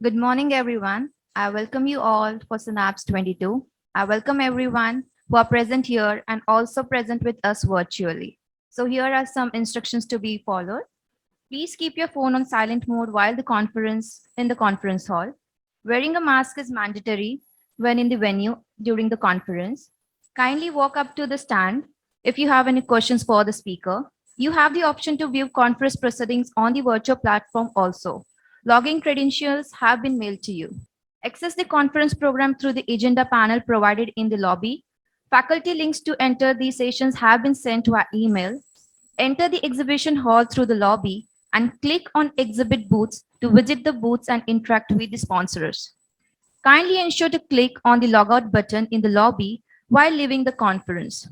Good morning, everyone. I welcome you all for Synapse 22. I welcome everyone who are present here and also present with us virtually. So here are some instructions to be followed. Please keep your phone on silent mode while in the conference hall. Wearing a mask is mandatory when in the venue during the conference. Kindly walk up to the stand if you have any questions for the speaker. You have the option to view conference proceedings on the virtual platform also. Login credentials have been mailed to you. Access the conference program through the agenda panel provided in the lobby. Faculty links to enter these sessions have been sent to our email. Enter the exhibition hall through the lobby and click on exhibit booths to visit the booths and interact with the sponsors. Kindly ensure to click on the logout button in the lobby while leaving the conference.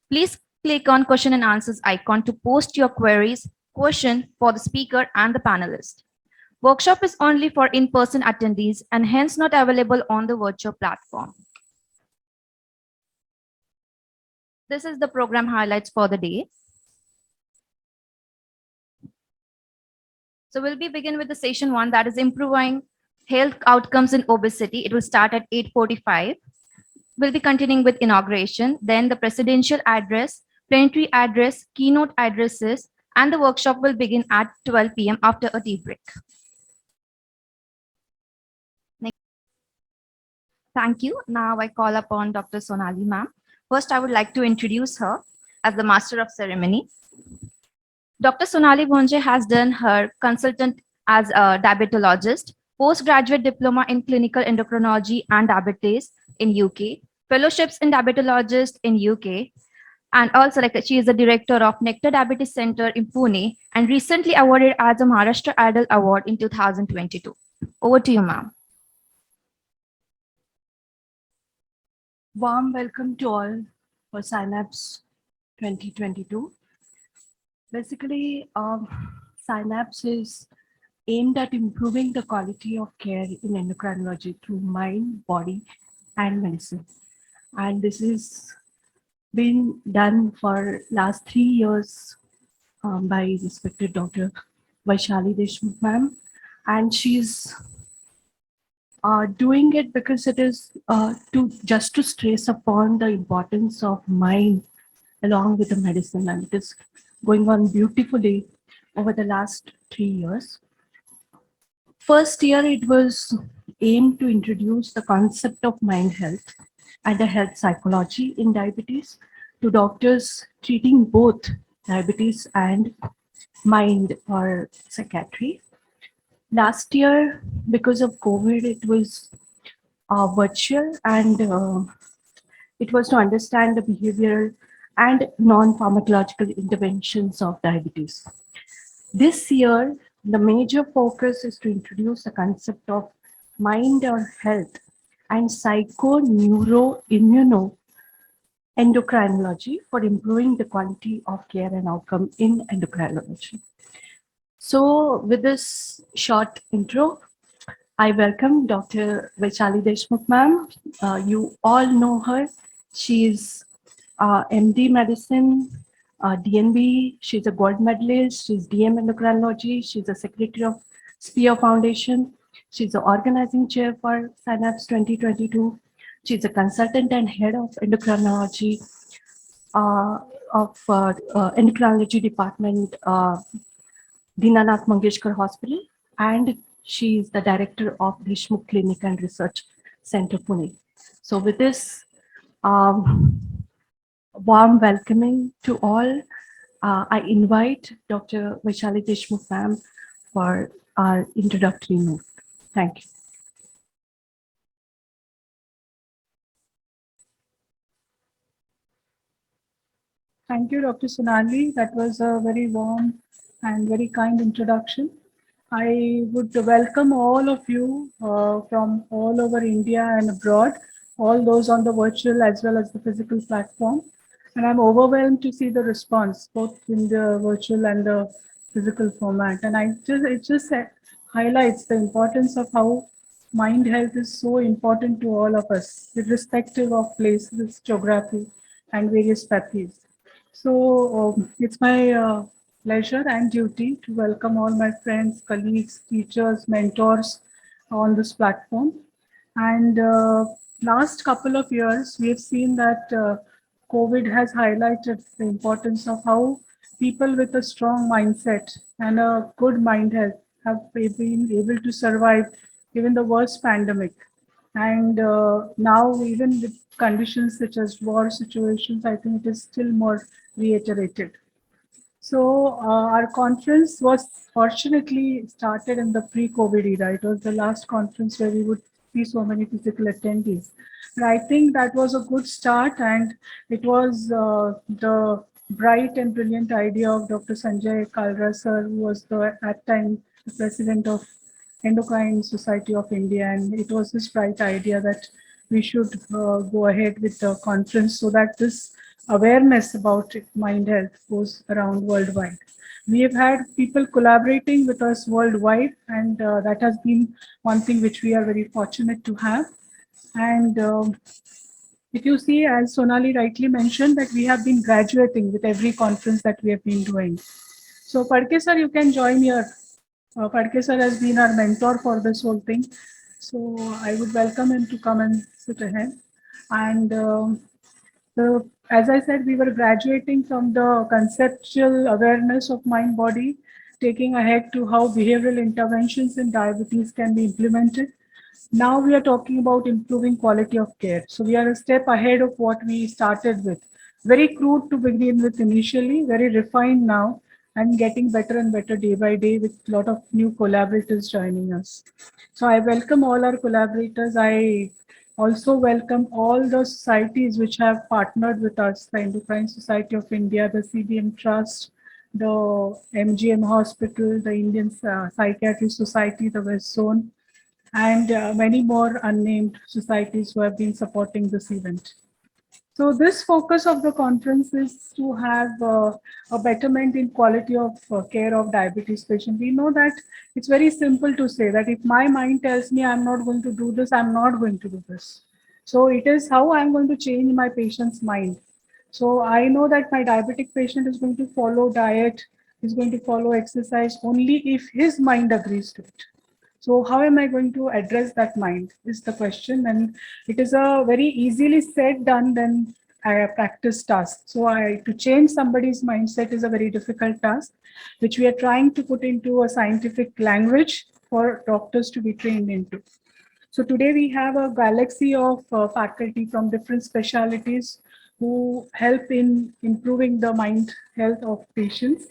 Please click on question and answers icon to post your question for the speaker and the panelist. Workshop is only for in-person attendees and hence not available on the virtual platform. This is the program highlights for the day. So we'll be begin with the session 1, that is improving health outcomes in obesity. It will start at 8:45. We'll be continuing with inauguration, then the presidential address, plenary address, keynote addresses, and the workshop will begin at 12 p.m. after a tea break. Thank you. Now I call upon Dr. Sonali ma'am. First, I would like to introduce her as the master of ceremony. Dr. Sonali Bhonje has done her consultant as a diabetologist, postgraduate diploma in clinical endocrinology and diabetes in UK, fellowships in diabetologist in UK, and also she is the director of Nectar Diabetes Center in Pune and recently awarded as a Maharashtra Idol Award in 2022. Over to you, ma'am. Warm welcome to all for Synapse 2022. Basically, Synapse is aimed at improving the quality of care in endocrinology through mind, body, and medicine. And this is been done for last 3 years by respected Dr. Vaishalideshmukh ma'am, and she's doing it because it is to stress upon the importance of mind along with the medicine, and it is going on beautifully over the last 3 years. First year, it was aimed to introduce the concept of mind health and the health psychology in diabetes to doctors treating both diabetes and mind or psychiatry. Last year, because of COVID, it was virtual, and it was to understand the behavioral and non-pharmacological interventions of diabetes. This year, the major focus is to introduce the concept of mind or health and psycho-neuro-immuno endocrinology for improving the quality of care and outcome in endocrinology. So with this short intro, I welcome Dr. Vaishalideshmukh ma'am. You all know her. She is MD Medicine, DNB. She's a gold medalist. She's DM Endocrinology. She's a secretary of Spear Foundation. She's the organizing chair for Synapse 2022. She's a consultant and head of endocrinology endocrinology department, Dinanath Mangeshkar Hospital, and she is the director of Deshmukh Clinic and Research Center, Pune. So with this warm welcoming to all, I invite Dr. Vaishalideshmukh ma'am for our introductory note. Thank you. Thank you, Dr. Sonali. That was a very warm and very kind introduction. I would welcome all of you from all over India and abroad, all those on the virtual as well as the physical platform. And I'm overwhelmed to see the response, both in the virtual and the physical format. And it just highlights the importance of how mind health is so important to all of us, irrespective of places, geography, and various pathies. So it's my pleasure and duty to welcome all my friends, colleagues, teachers, mentors, on this platform. And last couple of years, we have seen that COVID has highlighted the importance of how people with a strong mindset and a good mind health have been able to survive even the worst pandemic. And now, even with conditions such as war situations, I think it is still more reiterated. So our conference was fortunately started in the pre-COVID era. It was the last conference where we would see so many physical attendees. But I think that was a good start, and it was the bright and brilliant idea of Dr. Sanjay Kalra sir, who was the at time the president of Endocrine Society of India, and it was his bright idea that we should go ahead with the conference so that this awareness about mind health goes around worldwide. We have had people collaborating with us worldwide, and that has been one thing which we are very fortunate to have. And if you see, as Sonali rightly mentioned, that we have been graduating with every conference that we have been doing. So, Padke sir, you can join here. Padke sir has been our mentor for this whole thing. So, I would welcome him to come and sit ahead. And as I said, we were graduating from the conceptual awareness of mind body, taking ahead to how behavioral interventions in diabetes can be implemented. Now we are talking about improving quality of care. So we are a step ahead of what we started with. Very crude to begin with initially, very refined now, and getting better and better day by day with a lot of new collaborators joining us. So I welcome all our collaborators. I also welcome all the societies which have partnered with us, the Endocrine Society of India, the CBM Trust, the MGM Hospital, the Indian Psychiatry Society, the West Zone, and many more unnamed societies who have been supporting this event. So this focus of the conference is to have a betterment in quality of care of diabetes patients. We know that it's very simple to say that if my mind tells me I'm not going to do this, I'm not going to do this. So it is how I'm going to change my patient's mind. So I know that my diabetic patient is going to follow diet, is going to follow exercise only if his mind agrees to it. So how am I going to address that mind is the question, and it is a very easily said done than a practice task. So to change somebody's mindset is a very difficult task, which we are trying to put into a scientific language for doctors to be trained into. So today we have a galaxy of faculty from different specialities who help in improving the mind health of patients.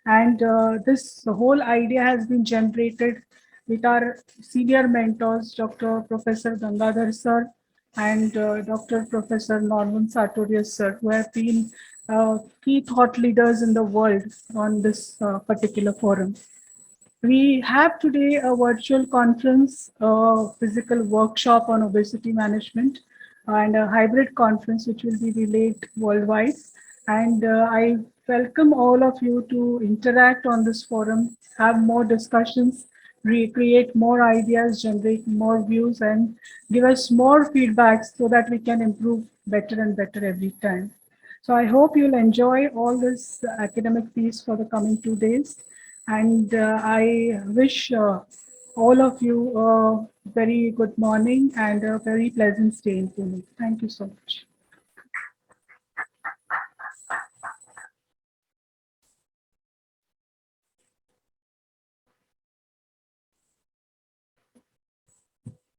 And this whole idea has been generated with our senior mentors, Dr. Professor Gangadhar sir and Dr. Professor Norman Sartorius sir, who have been key thought leaders in the world on this particular forum. We have today a virtual conference, a physical workshop on obesity management, and a hybrid conference which will be relayed worldwide. And I welcome all of you to interact on this forum, have more discussions, recreate more ideas, generate more views, and give us more feedbacks so that we can improve better and better every time. So I hope you'll enjoy all this academic piece for the coming 2 days. And I wish all of you a very good morning and a very pleasant stay in Pune. Thank you so much.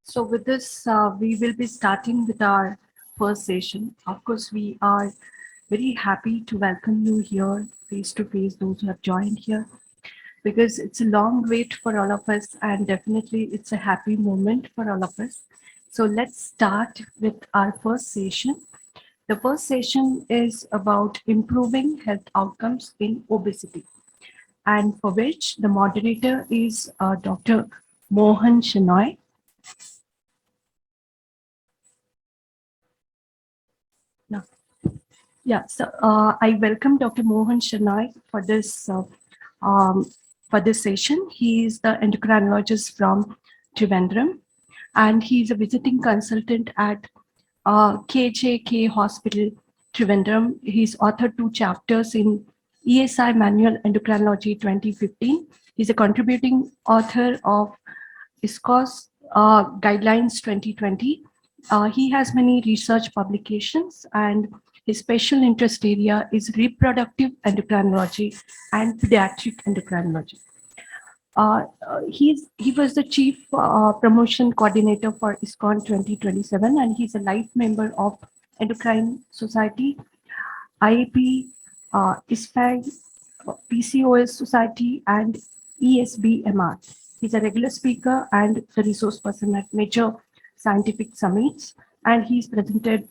So with this, we will be starting with our first session. Of course, we are very happy to welcome you here face to face, those who have joined here, because it's a long wait for all of us, and definitely it's a happy moment for all of us. So let's start with our first session. The first session is about improving health outcomes in obesity, and for which the moderator is Dr. Mohan Shenoy. No. Yeah, so I welcome Dr. Mohan Shenoy um, for this session. He is the endocrinologist from Trivandrum, and he's a visiting consultant at KJK Hospital, Trivandrum. He's authored 2 chapters in ESI Manual Endocrinology 2015. He's a contributing author of ISCOS Guidelines 2020. He has many research publications, and his special interest area is reproductive endocrinology and pediatric endocrinology. He was the chief promotion coordinator for ISKCON 2027, and he's a life member of Endocrine Society, IAP, ISPAG, PCOS Society, and ESBMR. He's a regular speaker and the resource person at major scientific summits, and he's presented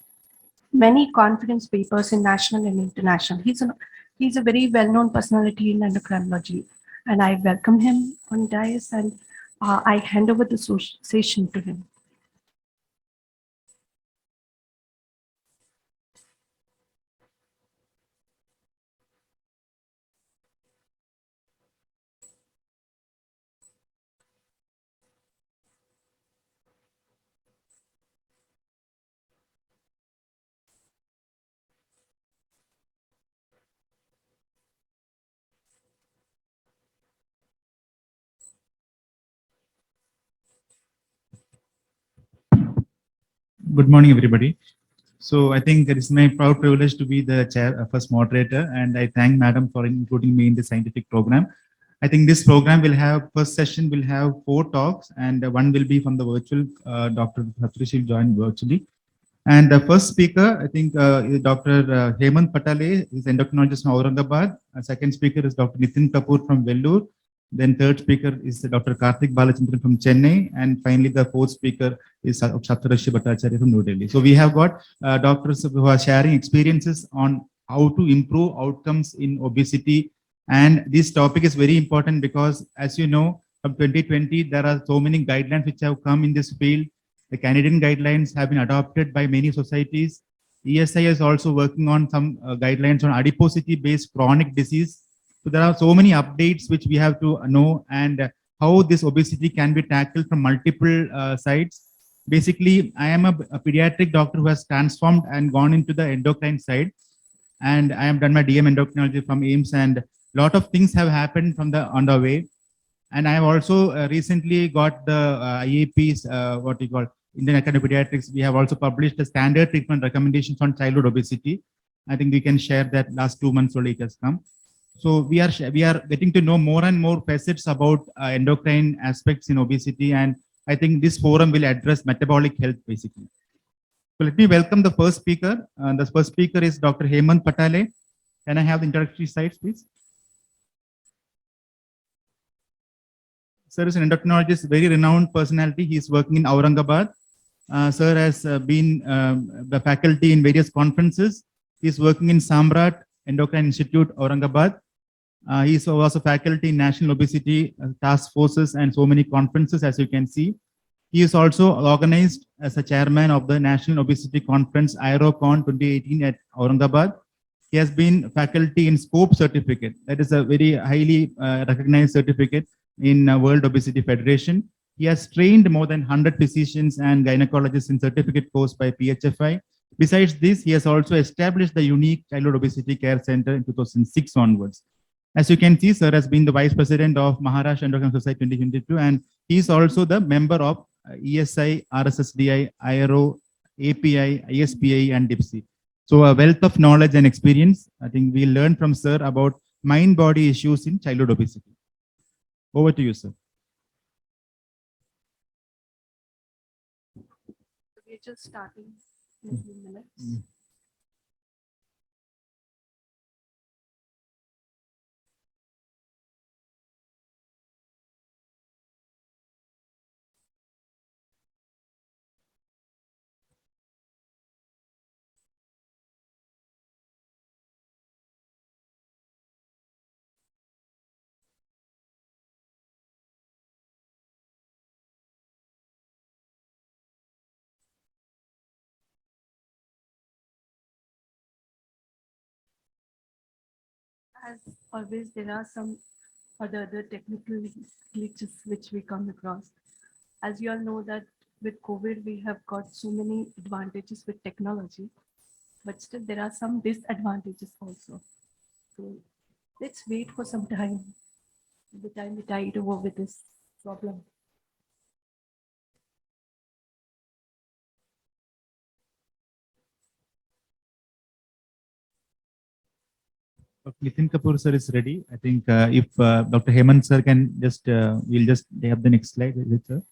many conference papers in national and international. He's a very well-known personality in endocrinology, and I welcome him on dais, and I hand over the session to him. Good morning, everybody. So I think it is my proud privilege to be the chair, first moderator, and I thank Madam for including me in the scientific program. I think this program will have, first session will have 4 talks, and one will be from the virtual, Dr. Patricia joined virtually. And the first speaker, I think, is Dr. Hemant Patale, is endocrinologist from Aurangabad. Second speaker is Dr. Nitin Kapoor from Vellore. Then third speaker is Dr. Karthik Balachandran from Chennai. And finally, the fourth speaker is Saptarishi Bhattacharya from New Delhi. So we have got doctors who are sharing experiences on how to improve outcomes in obesity. And this topic is very important because, as you know, from 2020, there are so many guidelines which have come in this field. The Canadian guidelines have been adopted by many societies. ESI is also working on some guidelines on adiposity-based chronic disease. So there are so many updates which we have to know, and how this obesity can be tackled from multiple sides. Basically, I am a pediatric doctor who has transformed and gone into the endocrine side, and I have done my DM endocrinology from AIMS, and a lot of things have happened from the on the way. And I have also recently got the IAP's, what you call Indian Academy of Pediatrics. We have also published the standard treatment recommendations on childhood obesity. I think we can share that last 2 months only it has come. So we are getting to know more and more facets about endocrine aspects in obesity, and I think this forum will address metabolic health basically. So let me welcome the first speaker. The first speaker is Dr. Hemant Patale. Can I have the introductory slides, please? Sir is an endocrinologist, very renowned personality. He is working in Aurangabad. Sir has been the faculty in various conferences. He is working in Samrat Endocrine Institute, Aurangabad. He is also faculty in National Obesity Task Forces and so many conferences, as you can see. He is also organized as a chairman of the National Obesity Conference, IROCON 2018 at Aurangabad. He has been faculty in SCOPE certificate. That is a very highly recognized certificate in World Obesity Federation. He has trained more than 100 physicians and gynecologists in certificate course by PHFI. Besides this, he has also established the unique Childhood Obesity Care Center in 2006 onwards. As you can see, sir has been the Vice President of Maharashtra Endocrine Society 2022, and he is also the member of ESI, RSSDI, IRO, API, ISPI, and DIPSI. So a wealth of knowledge and experience. I think we learned from sir about mind-body issues in childhood obesity. Over to you, sir. We're just starting in a few minutes. As always, there are some other technical glitches which we come across. As you all know that with COVID, we have got so many advantages with technology, but still there are some disadvantages also. So let's wait for some time, the time we tide over with this problem. Dr. Nitin Kapoor sir is ready. I think if Dr. Hemant sir can just, we'll just have the next slide, is it, sir?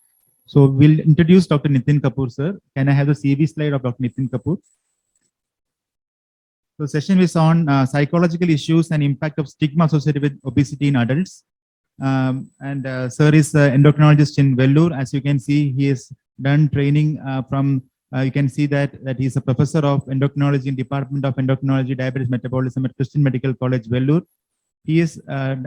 So we'll introduce Dr. Nitin Kapoor sir. Can I have the CV slide of Dr. Nitin Kapoor? So session is on psychological issues and impact of stigma associated with obesity in adults. And sir is endocrinologist in Vellore. As you can see, he has done training from, you can see that he's a professor of endocrinology in Department of Endocrinology, Diabetes Metabolism at Christian Medical College, Vellore. He is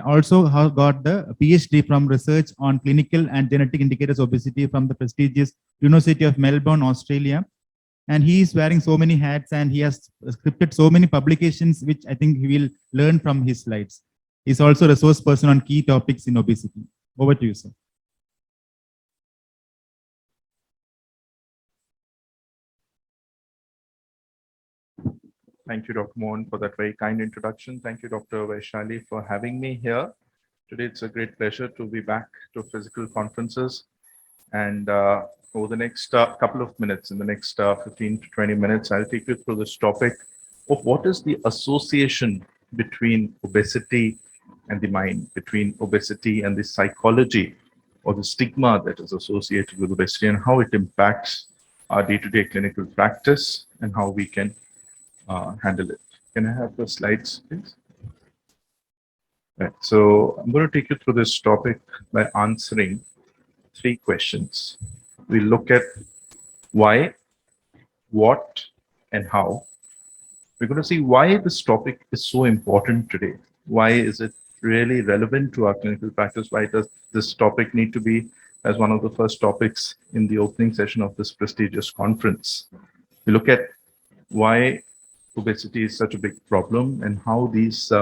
also got the PhD from research on clinical and genetic indicators of obesity from the prestigious University of Melbourne, Australia. And he is wearing so many hats and he has scripted so many publications, which I think he will learn from his slides. He's also a resource person on key topics in obesity. Over to you, sir. Thank you, Dr. Mohan, for that very kind introduction. Thank you, Dr. Vaishali, for having me here. Today, it's a great pleasure to be back to physical conferences. And over the next couple of minutes, in the next 15 to 20 minutes, I'll take you through this topic of what is the association between obesity and the mind, between obesity and the psychology or the stigma that is associated with obesity, and how it impacts our day-to-day clinical practice and how we can handle it. Can I have the slides, please? Right. So I'm going to take you through this topic by answering 3 questions. We look at why, what, and how. We're going to see why this topic is so important today. Why is it really relevant to our clinical practice? Why does this topic need to be as one of the first topics in the opening session of this prestigious conference? We look at why obesity is such a big problem and how these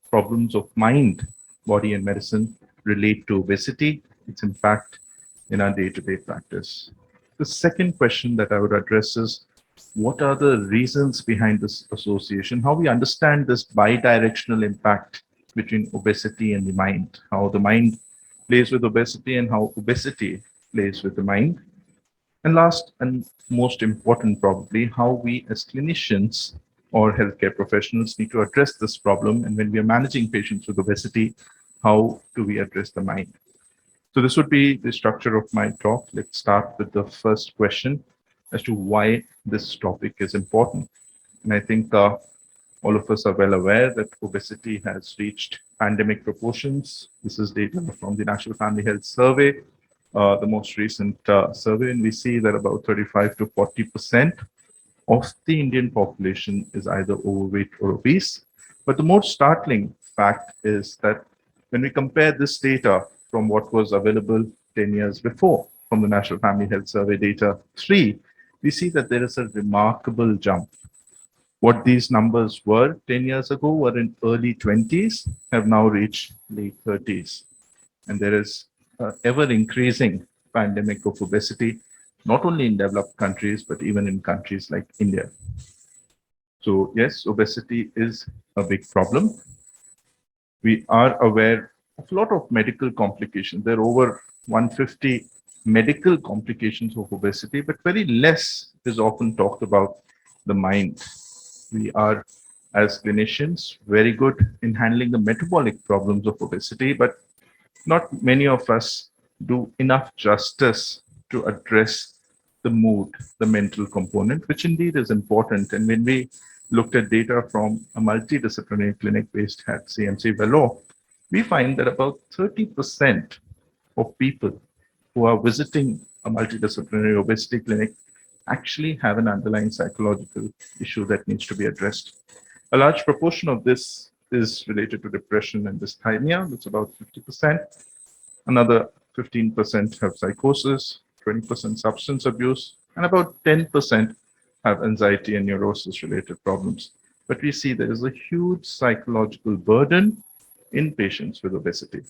problems of mind, body, and medicine relate to obesity, its impact in our day-to-day practice. The second question that I would address is, what are the reasons behind this association? How we understand this bi-directional impact between obesity and the mind, how the mind plays with obesity and how obesity plays with the mind. And last and most important, probably, how we as clinicians or healthcare professionals need to address this problem. And when we are managing patients with obesity, how do we address the mind? So this would be the structure of my talk. Let's start with the first question as to why this topic is important. And I think all of us are well aware that obesity has reached pandemic proportions. This is data from the National Family Health Survey, the most recent survey, and we see that about 35 to 40% of the Indian population is either overweight or obese. But the more startling fact is that when we compare this data from what was available 10 years before from the National Family Health Survey data 3, we see that there is a remarkable jump. What these numbers were 10 years ago were in early 20s, have now reached late 30s. And there is ever increasing pandemic of obesity, not only in developed countries, but even in countries like India. So yes, obesity is a big problem. We are aware of a lot of medical complications. There are over 150 medical complications of obesity, but very less is often talked about the mind. We are, as clinicians, very good in handling the metabolic problems of obesity, but not many of us do enough justice to address the mood, the mental component, which indeed is important. And when we looked at data from a multidisciplinary clinic based at CMC Vellore, we find that about 30% of people who are visiting a multidisciplinary obesity clinic actually have an underlying psychological issue that needs to be addressed. A large proportion of this is related to depression and dysthymia. That's about 50%. Another 15% have psychosis, 20% substance abuse, and about 10% have anxiety and neurosis related problems. But we see there is a huge psychological burden in patients with obesity.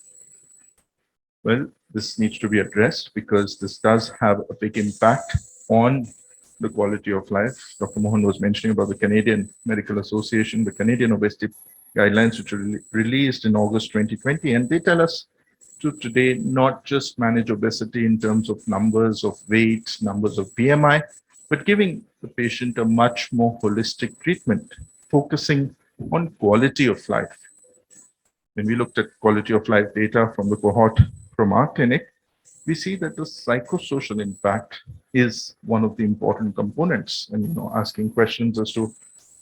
Well, this needs to be addressed because this does have a big impact on the quality of life. Dr. Mohan was mentioning about the Canadian Medical Association, the Canadian Obesity Guidelines, which were released in August 2020, and they tell us to today not just manage obesity in terms of numbers of weight, numbers of BMI, but giving the patient a much more holistic treatment, focusing On quality of life, when we looked at quality of life data from the cohort from our clinic, we see that the psychosocial impact is one of the important components. And asking questions as to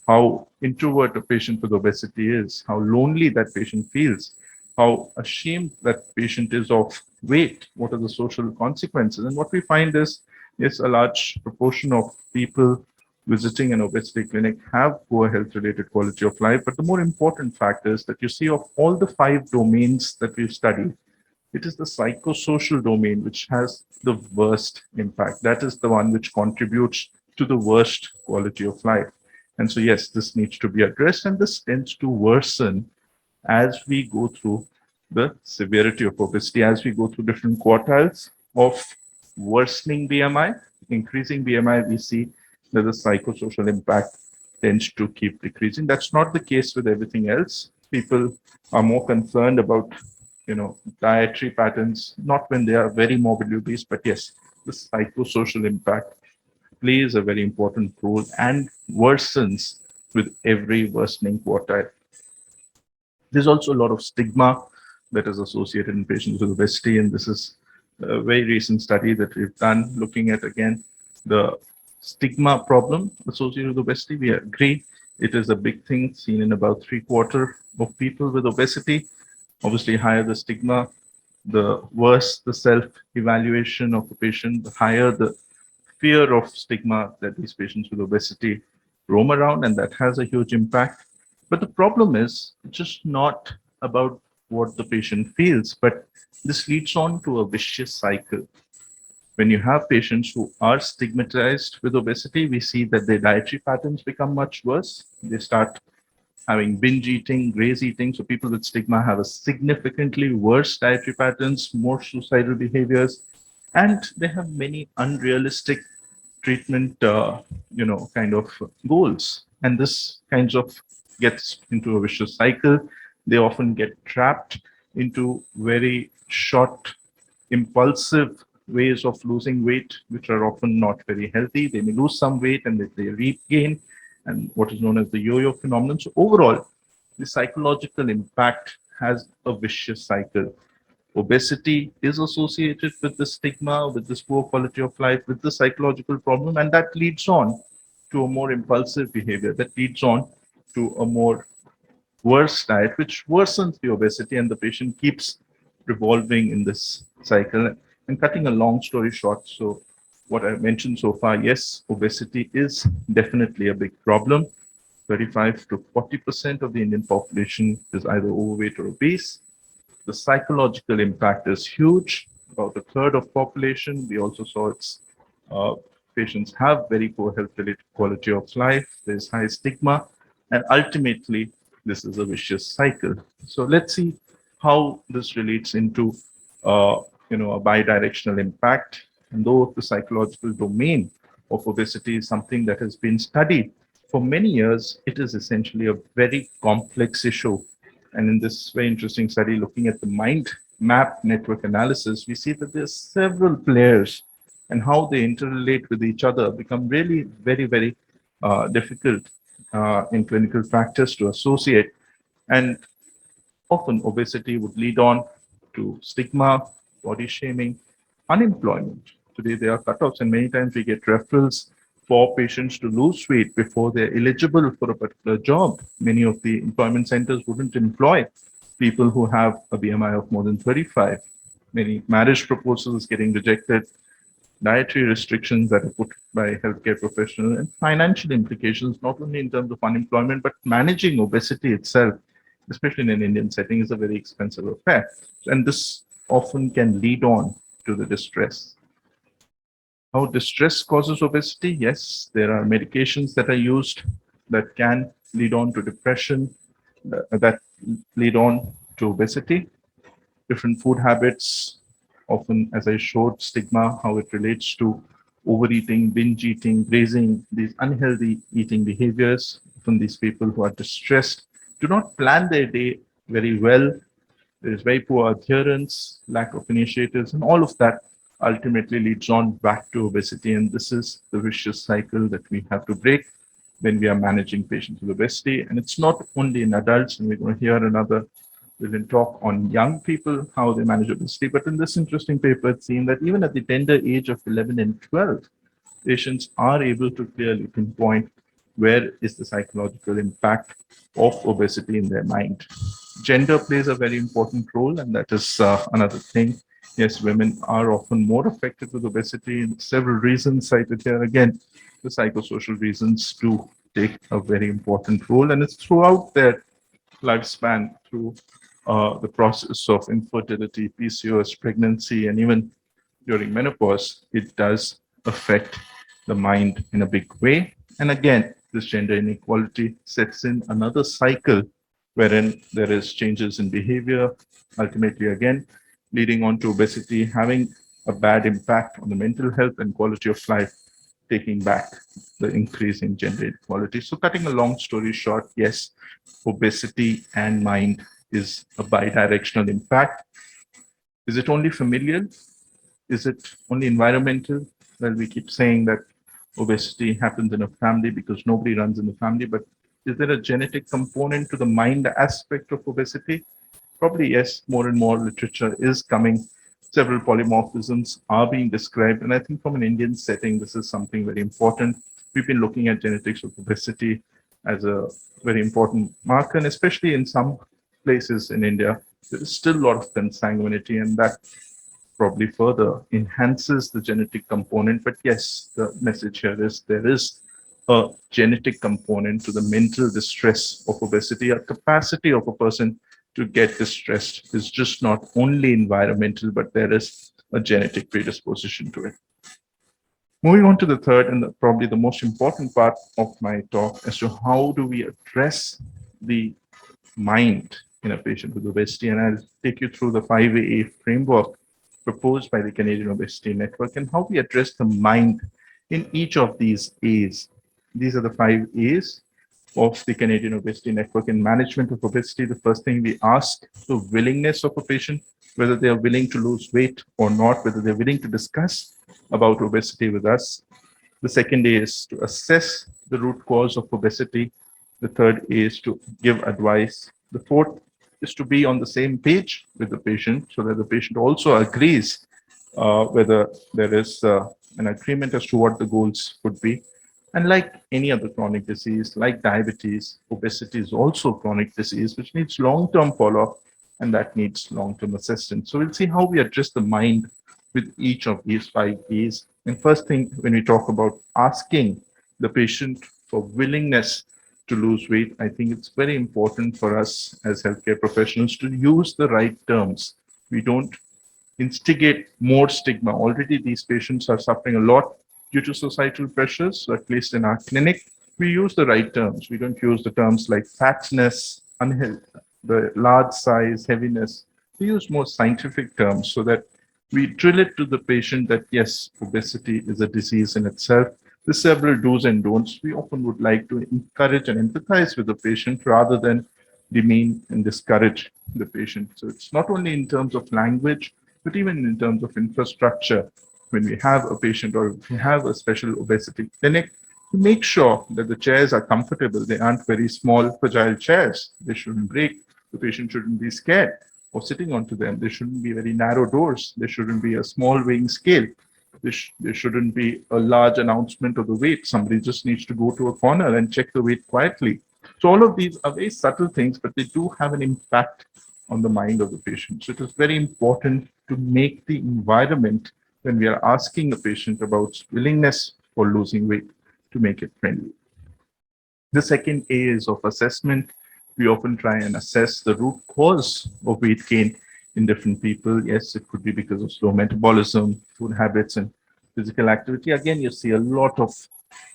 how introvert a patient with obesity is, how lonely that patient feels, how ashamed that patient is of weight, what are the social consequences. And what we find is, yes, a large proportion of people visiting an obesity clinic have poor health related quality of life. But the more important fact is that you see, of all the 5 domains that we've studied, it is the psychosocial domain which has the worst impact. That is the one which contributes to the worst quality of life. And so, yes, this needs to be addressed, and this tends to worsen as we go through the severity of obesity, as we go through different quartiles of worsening BMI, increasing BMI, we see that the psychosocial impact tends to keep decreasing. That's not the case with everything else. People are more concerned about dietary patterns, not when they are very morbidly obese, but yes, the psychosocial impact plays a very important role and worsens with every worsening quartile. There's also a lot of stigma that is associated in patients with obesity, and this is a very recent study that we've done looking at, again, the stigma problem associated with obesity. We agree it is a big thing seen in about 3/4 of people with obesity. Obviously, higher the stigma, the worse the self-evaluation of the patient, the higher the fear of stigma that these patients with obesity roam around, and that has a huge impact. But the problem is just not about what the patient feels, but this leads on to a vicious cycle. When you have patients who are stigmatized with obesity, we see that their dietary patterns become much worse. They start having binge eating, graze eating. So people with stigma have a significantly worse dietary patterns, more suicidal behaviors, and they have many unrealistic treatment, kind of goals. And this kinds of gets into a vicious cycle. They often get trapped into very short, impulsive ways of losing weight, which are often not very healthy. They may lose some weight and they regain, and what is known as the yo-yo phenomenon. So overall, the psychological impact has a vicious cycle. Obesity is associated with the stigma, with this poor quality of life, with the psychological problem, and that leads on to a more impulsive behavior, that leads on to a more worse diet, which worsens the obesity, and the patient keeps revolving in this cycle. And cutting a long story short, so what I mentioned so far, yes, obesity is definitely a big problem. 35 to 40% of the Indian population is either overweight or obese. The psychological impact is huge. About a third of population, we also saw its uh, patients have very poor health related quality of life. There's high stigma, and ultimately, this is a vicious cycle. So let's see how this relates into a bidirectional impact. And though the psychological domain of obesity is something that has been studied for many years, it is essentially a very complex issue. And in this very interesting study, looking at the mind map network analysis, we see that there's several players, and how they interrelate with each other become really very, very difficult in clinical practice to associate. And often obesity would lead on to stigma, body shaming, unemployment. Today there are cutoffs, and many times we get referrals for patients to lose weight before they're eligible for a particular job. Many of the employment centers wouldn't employ people who have a BMI of more than 35. Many marriage proposals getting rejected, dietary restrictions that are put by healthcare professionals, and financial implications, not only in terms of unemployment, but managing obesity itself, especially in an Indian setting, is a very expensive affair. And this often can lead on to the distress. How distress causes obesity? Yes, there are medications that are used that can lead on to depression, that lead on to obesity. Different food habits, often, as I showed, stigma, how it relates to overeating, binge eating, grazing, these unhealthy eating behaviors. Often these people who are distressed do not plan their day very well. There is very poor adherence, lack of initiatives, and all of that ultimately leads on back to obesity. And this is the vicious cycle that we have to break. when we are managing patients with obesity. And it's not only in adults, and we're going to hear another brilliant talk on young people, how they manage obesity. But in this interesting paper, it's seen that even at the tender age of 11 and 12, patients are able to clearly pinpoint where is the psychological impact of obesity in their mind. Gender plays a very important role, and that is another thing. Yes, women are often more affected with obesity, and several reasons cited here. Again, the psychosocial reasons do take a very important role, and it's throughout their lifespan, through the process of infertility, PCOS, pregnancy, and even during menopause, it does affect the mind in a big way. And again, this gender inequality sets in another cycle wherein there is changes in behavior, ultimately again, leading on to obesity, having a bad impact on the mental health and quality of life, taking back the increase in gender inequality. So cutting a long story short, yes, obesity and mind is a bidirectional impact. Is it only familial? Is it only environmental? Well, we keep saying that obesity happens in a family because nobody runs in the family, but is there a genetic component to the mind aspect of obesity? Probably yes, more and more literature is coming. Several polymorphisms are being described. And I think from an Indian setting, this is something very important. We've been looking at genetics of obesity as a very important marker, and especially in some places in India, there is still a lot of consanguinity, and that probably further enhances the genetic component. But yes, the message here is there is a genetic component to the mental distress of obesity. A capacity of a person to get distressed is just not only environmental, but there is a genetic predisposition to it. Moving on to the third and probably the most important part of my talk as to how do we address the mind in a patient with obesity. And I'll take you through the 5A framework proposed by the Canadian Obesity Network and how we address the mind in each of these A's. These are the 5 A's of the Canadian Obesity Network in management of obesity. The first thing we ask the willingness of a patient, whether they are willing to lose weight or not, whether they're willing to discuss about obesity with us. The second A is to assess the root cause of obesity. The third A is to give advice. The fourth is to be on the same page with the patient so that the patient also agrees whether there is an agreement as to what the goals would be. And like any other chronic disease, like diabetes, obesity is also a chronic disease, which needs long-term follow-up, and that needs long-term assistance. So we'll see how we address the mind with each of these 5 A's. And first thing, when we talk about asking the patient for willingness to lose weight, I think it's very important for us as healthcare professionals to use the right terms. We don't instigate more stigma. Already these patients are suffering a lot due to societal pressures, at least in our clinic. We use the right terms. We don't use the terms like fatness, unhealth, the large size, heaviness. We use more scientific terms so that we drill it to the patient that yes, obesity is a disease in itself. The several do's and don'ts. We often would like to encourage and empathize with the patient rather than demean and discourage the patient. So it's not only in terms of language, but even in terms of infrastructure. When we have a patient or we have a special obesity clinic, to make sure that the chairs are comfortable. They aren't very small, fragile chairs. They shouldn't break. The patient shouldn't be scared or sitting onto them. There shouldn't be very narrow doors. There shouldn't be a small weighing scale. There shouldn't be a large announcement of the weight. Somebody just needs to go to a corner and check the weight quietly. So all of these are very subtle things, but they do have an impact on the mind of the patient. So it is very important to make the environment when we are asking a patient about willingness for losing weight to make it friendly. The second A is of assessment. We often try and assess the root cause of weight gain in different people. Yes, it could be because of slow metabolism, food habits, and physical activity. Again, you see a lot of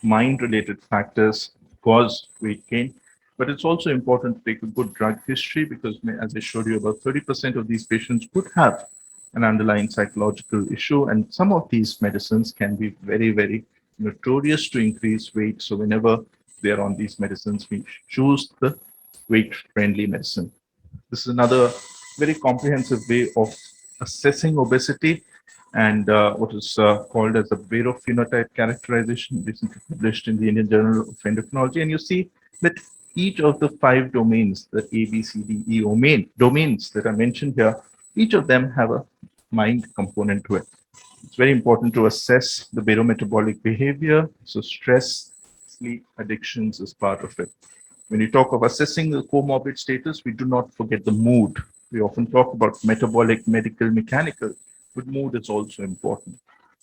mind-related factors cause weight gain. But it's also important to take a good drug history because, as I showed you, about 30% of these patients could have an underlying psychological issue. And some of these medicines can be very, very notorious to increase weight. So whenever they're on these medicines, we choose the weight-friendly medicine. This is another very comprehensive way of assessing obesity. and what is called as a barophenotype characterization, recently published in the Indian Journal of Endocrinology. And you see that each of the 5 domains, the A, B, C, D, E domains that are mentioned here, each of them have a mind component to it. It's very important to assess the barometabolic behavior. So stress, sleep, addictions is part of it. When you talk of assessing the comorbid status, we do not forget the mood. We often talk about metabolic, medical, mechanical, but mood is also important.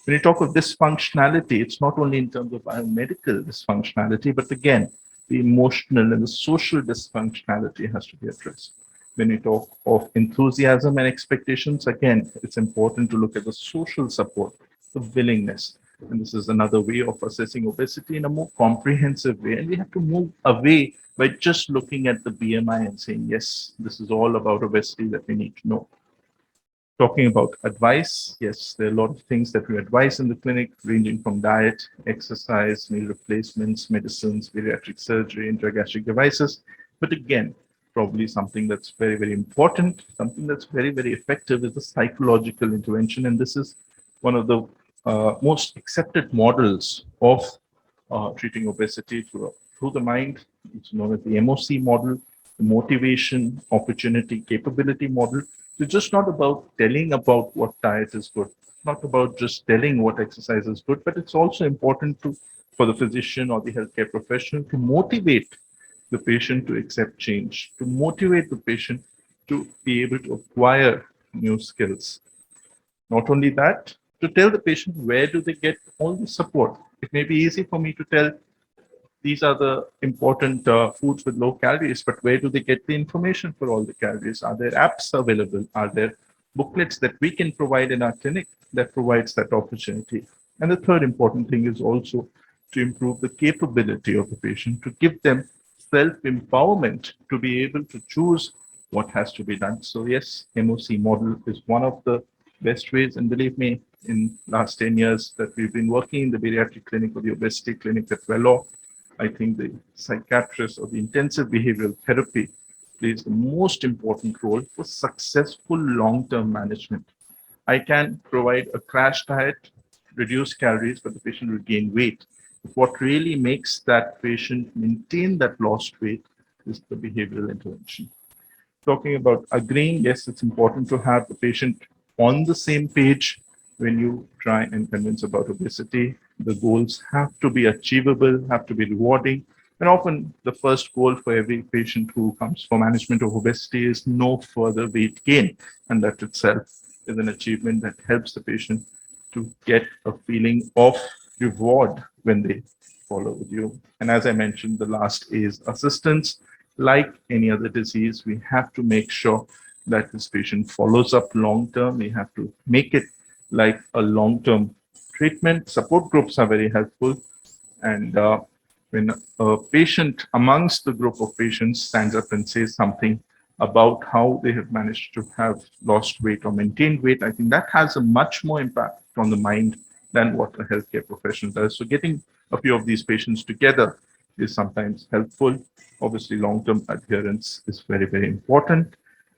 When you talk of dysfunctionality, it's not only in terms of biomedical dysfunctionality, but again, the emotional and the social dysfunctionality has to be addressed. When we talk of enthusiasm and expectations, again, it's important to look at the social support, the willingness. And this is another way of assessing obesity in a more comprehensive way. And we have to move away by just looking at the BMI and saying, yes, this is all about obesity that we need to know. Talking about advice, yes, there are a lot of things that we advise in the clinic, ranging from diet, exercise, meal replacements, medicines, bariatric surgery, intragastric devices. But again, probably something that's very, very important, something that's very, very effective is the psychological intervention. And this is one of the most accepted models of treating obesity through the mind. It's known as the MOC model, the motivation, opportunity, capability model. It's just not about telling about what diet is good, not about just telling what exercise is good, but it's also important for the physician or the healthcare professional to motivate the patient to accept change, to motivate the patient to be able to acquire new skills. Not only that, to tell the patient where do they get all the support. It may be easy for me to tell these are the important foods with low calories, but where do they get the information for all the calories? Are there apps available? Are there booklets that we can provide in our clinic that provides that opportunity? And the third important thing is also to improve the capability of the patient, to give them self-empowerment to be able to choose what has to be done. So yes, MOC model is one of the best ways. And believe me, in last 10 years that we've been working in the bariatric clinic or the obesity clinic at Vellore, I think the psychiatrist or the intensive behavioral therapy plays the most important role for successful long-term management. I can provide a crash diet, reduce calories, but the patient will gain weight. What really makes that patient maintain that lost weight is the behavioral intervention. Talking about agreeing, yes, it's important to have the patient on the same page when you try and convince about obesity. The goals have to be achievable, have to be rewarding. And often the first goal for every patient who comes for management of obesity is no further weight gain. And that itself is an achievement that helps the patient to get a feeling of reward when they follow with you. And as I mentioned, the last is assistance. Like any other disease, we have to make sure that this patient follows up long term. We have to make it like a long term treatment. Support groups are very helpful. And when a patient amongst the group of patients stands up and says something about how they have managed to have lost weight or maintained weight, I think that has a much more impact on the mind than what a healthcare professional does. So getting a few of these patients together is sometimes helpful. Obviously, long-term adherence is very, very important.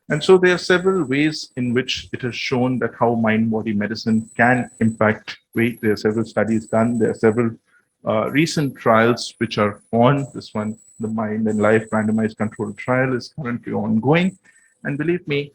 And so there are several ways in which it has shown that how mind-body medicine can impact weight. There are several studies done. There are several recent trials which are on. This one, the Mind and Life randomized controlled trial, is currently ongoing. And believe me,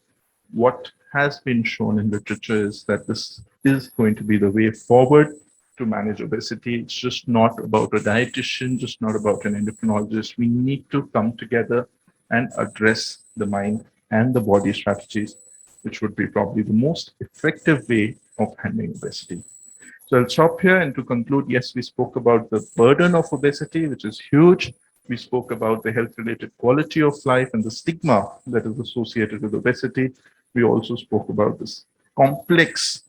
what has been shown in literature is that this is going to be the way forward to manage obesity. It's just not about a dietitian, just not about an endocrinologist. We need to come together and address the mind and the body strategies, which would be probably the most effective way of handling obesity. So I'll stop here, and to conclude, yes, we spoke about the burden of obesity, which is huge. We spoke about the health-related quality of life and the stigma that is associated with obesity. We also spoke about this complex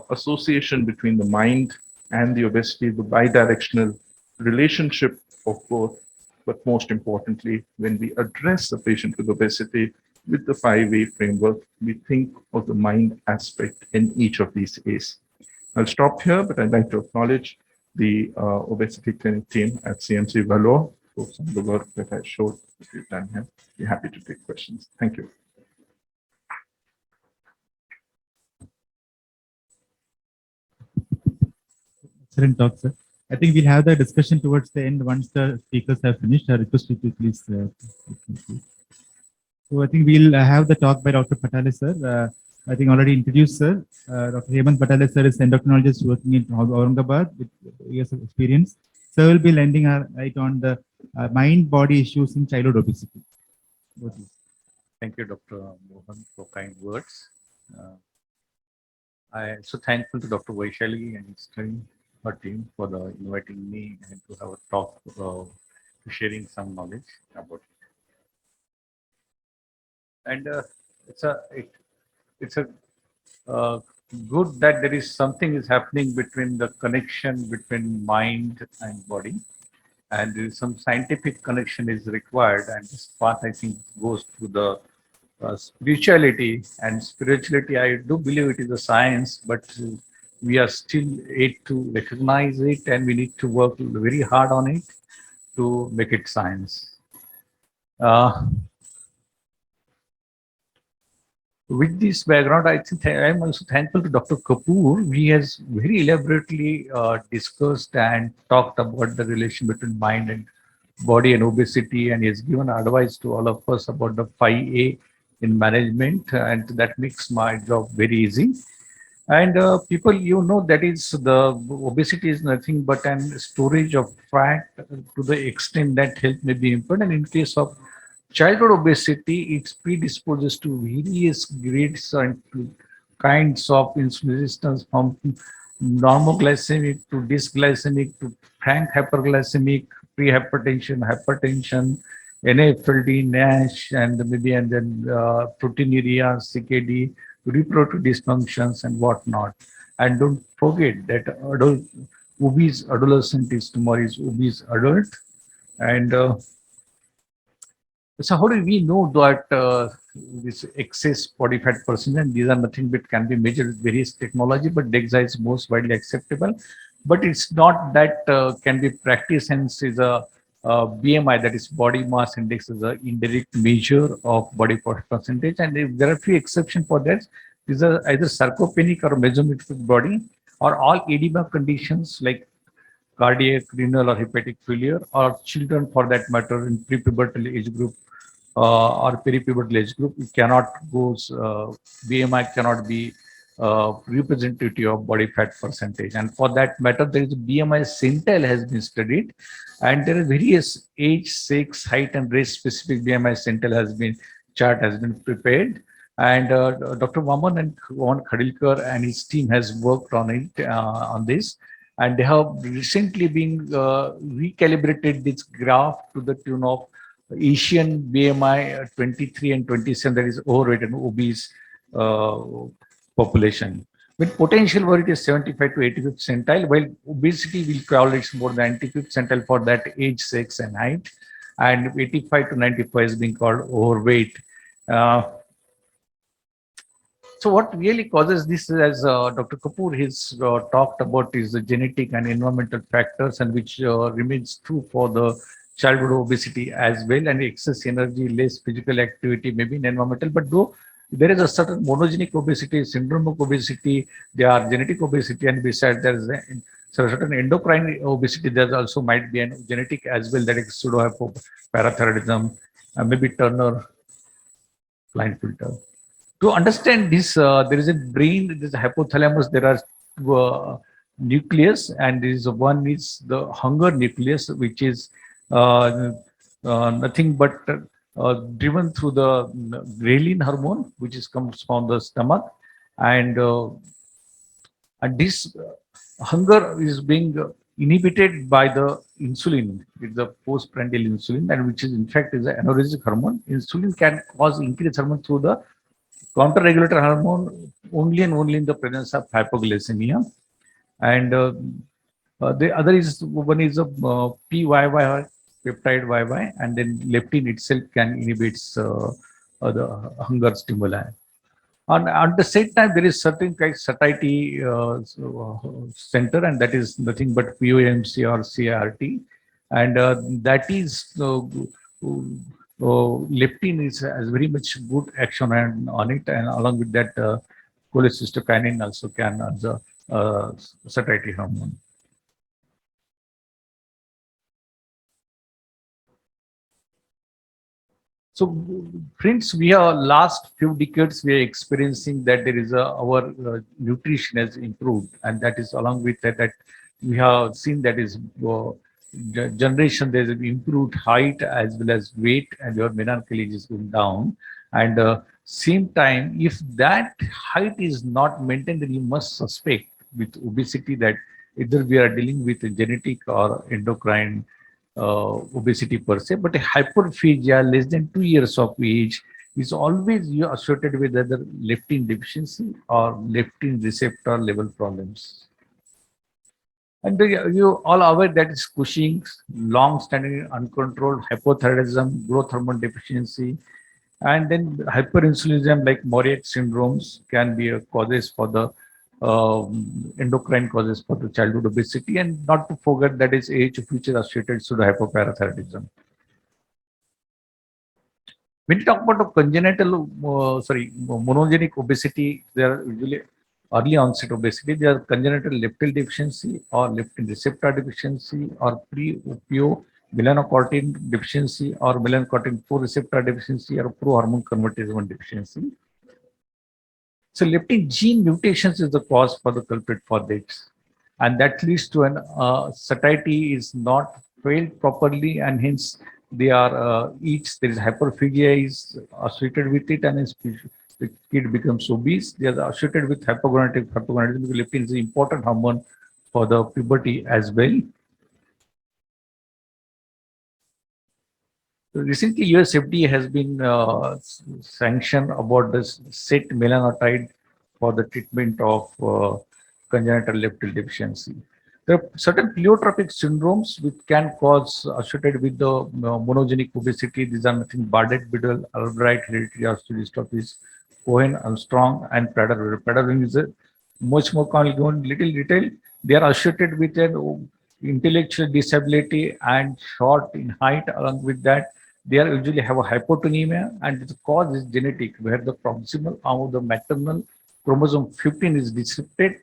association between the mind and the obesity, the bidirectional relationship of both. But most importantly, when we address a patient with obesity with the 5-way framework, we think of the mind aspect in each of these A's. I'll stop here, but I'd like to acknowledge the obesity clinic team at CMC Vellore for some of the work that I showed that we've done here. Be happy to take questions. Thank you. excellent talk, sir. I think we'll have the discussion towards the end once the speakers have finished. I request you to please. So I think we'll have the talk by Dr. Patale, sir. I think already introduced, sir. Dr. Hemant Patale, sir, is endocrinologist working in Aurangabad with years of experience. Sir will be lending our light on the mind-body issues in childhood obesity. Thank you, Dr. Mohan, for kind words. I am so thankful to Dr. Vaishali and his team, her team for inviting me and to have a talk, sharing some knowledge about it. And it's a good that there is something is happening between the connection between mind and body, and there is some scientific connection is required. And this path, I think, goes to the spirituality. And spirituality, I do believe it is a science, but we are still yet to recognize it, and we need to work very hard on it to make it science. With this background, I think I am also thankful to Dr. Kapoor. He has very elaborately discussed and talked about the relation between mind and body and obesity, and he has given advice to all of us about the 5A in management, and that makes my job very easy. And people, that is the obesity is nothing but an storage of fat to the extent that health may be impaired. And in case of childhood obesity, it predisposes to various grades and kinds of insulin resistance, from normoglycemic to dysglycemic to frank hyperglycemic, hypertension, NAFLD, NASH, and then proteinuria, CKD, reproductive dysfunctions, and whatnot. And don't forget that obese adolescent is tomorrow's obese adult. And so how do we know that this excess body fat percentage? And these are nothing but can be measured with various technology, but DEXA is most widely acceptable. But it's not that can be practiced, hence is a BMI, that is body mass index, is an indirect measure of body fat percentage. And if there are few exceptions for that. These are either sarcopenic or mesometric body, or all edema conditions like cardiac, renal, or hepatic failure, or children for that matter in prepubertal age group or peripubertal age group. It cannot goes, BMI cannot be representative of body fat percentage. And for that matter, there is a BMI centile has been studied, and there are various age, sex, height, and race specific BMI centile chart has been prepared. And Dr. Vaman and Vaman Khadilkar and his team has worked on it, on this. And they have recently been recalibrated this graph to the tune of Asian BMI 23 and 27, that is overweight and obese population. With potential where it is 75 to 85th centile, while obesity will call it's more than 95th centile for that age, sex, and height. And 85 to 95 is being called overweight. So what really causes this, as Dr. Kapoor has talked about, is the genetic and environmental factors, and which remains true for the childhood obesity as well. And excess energy, less physical activity, maybe in environmental. But though there is a certain monogenic obesity, syndromic obesity, there are genetic obesity, and besides there is a certain endocrine obesity. There also might be an genetic as well, that is pseudohypoparathyroidism, maybe Turner blind filter. To understand this, there is a brain, there is a hypothalamus, there are nucleus, and there is one is the hunger nucleus, which is nothing but driven through the ghrelin hormone, which comes from the stomach. And this hunger is being inhibited by the insulin. It's the postprandial insulin, and which is in fact is an anorexic hormone. Insulin can cause increased hormone through the counter-regulator hormone only and only in the presence of hypoglycemia. And the other is one is a PYY, peptide YY, and then leptin itself can inhibit the hunger stimuli. And at the same time, there is certain kind of satiety center, and that is nothing but POMC or CRT, and that is leptin has very much good action on it, and along with that, cholecystokinin also can as a satiety hormone. So, friends, we are last few decades we are experiencing that there is our nutrition has improved, and that is along with that we have seen that is generation there's improved height as well as weight, and your menarche is going down. And same time, if that height is not maintained, then you must suspect with obesity that either we are dealing with a genetic or endocrine obesity per se, but a hyperphagia less than 2 years of age is always you associated with either leptin deficiency or leptin receptor level problems. And you all aware that is Cushing's, long-standing uncontrolled hypothyroidism, growth hormone deficiency, and then hyperinsulinism like Moriarty syndromes can be a causes for the endocrine causes for the childhood obesity, and not to forget that is age which is associated to the hypoparathyroidism. When you talk about the congenital, monogenic obesity, there are usually early onset obesity. There are congenital leptin deficiency or leptin receptor deficiency or pre-opio melanocortin deficiency or melanocortin 4 receptor deficiency or pro-hormone convertase 1 deficiency. So leptin gene mutations is the cause for the culprit for this, and that leads to an satiety is not failed properly, and hence they are each there is hyperphagia is associated with it, and the kid becomes obese. They are associated with hypogonadism. Hypogonadism because leptin is an important hormone for the puberty as well. So recently, US FDA has been sanctioned about this set melanotide for the treatment of congenital leptin deficiency. There are certain pleiotropic syndromes which can cause associated with the monogenic obesity. These are nothing Bardet-Biedl, Albright, hereditary osteodystrophies, Cohen-Armstrong, and Prader. Prader is a much more common, little detail. They are associated with an intellectual disability and short in height. Along with that, they are usually have a hypotonemia, and the cause is genetic, where the proximal arm of the maternal chromosome 15 is disrupted,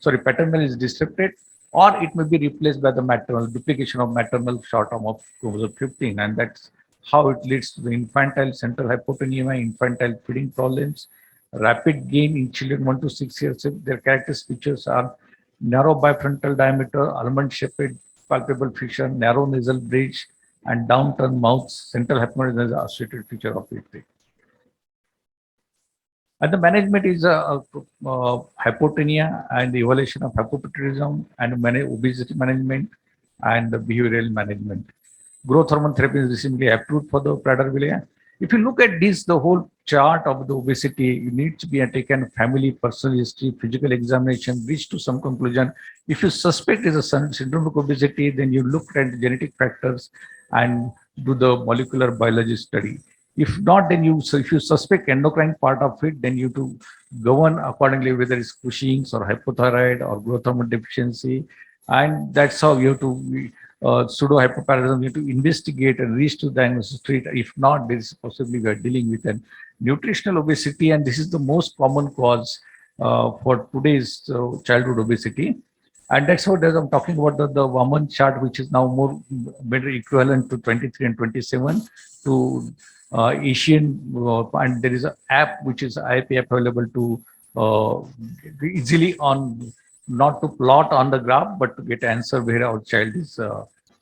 paternal is disrupted, or it may be replaced by the maternal duplication of maternal short arm of chromosome 15, and that's how it leads to the infantile central hypotonemia, infantile feeding problems, rapid gain in children 1 to 6 years. Their characteristic features are narrow bifrontal diameter, almond-shaped palpable fissure, narrow nasal bridge, and downturned mouth. Central hypotonemia is an associated feature of it. And the management is hypotonia and the evaluation of hypopituitarism and obesity management and the behavioral management. Growth hormone therapy is recently approved for the Prader-Willi. If you look at this, the whole chart of the obesity, you need to be taken family, personal history, physical examination, reach to some conclusion. If you suspect is a syndromic obesity, then you look at the genetic factors and do the molecular biology study. If not, then if you suspect endocrine part of it, then you to govern accordingly whether it's Cushing's or hypothyroid or growth hormone deficiency, and that's how you have to pseudo hypoparathyroidism. You have to investigate and reach to diagnosis treat. If not, there is possibly we are dealing with an nutritional obesity, and this is the most common cause for today's childhood obesity. And that's what I'm talking about the woman chart, which is now more better equivalent to 23 and 27 to Asian, and there is an app which is IP app available to easily on not to plot on the graph, but to get answer where our child is,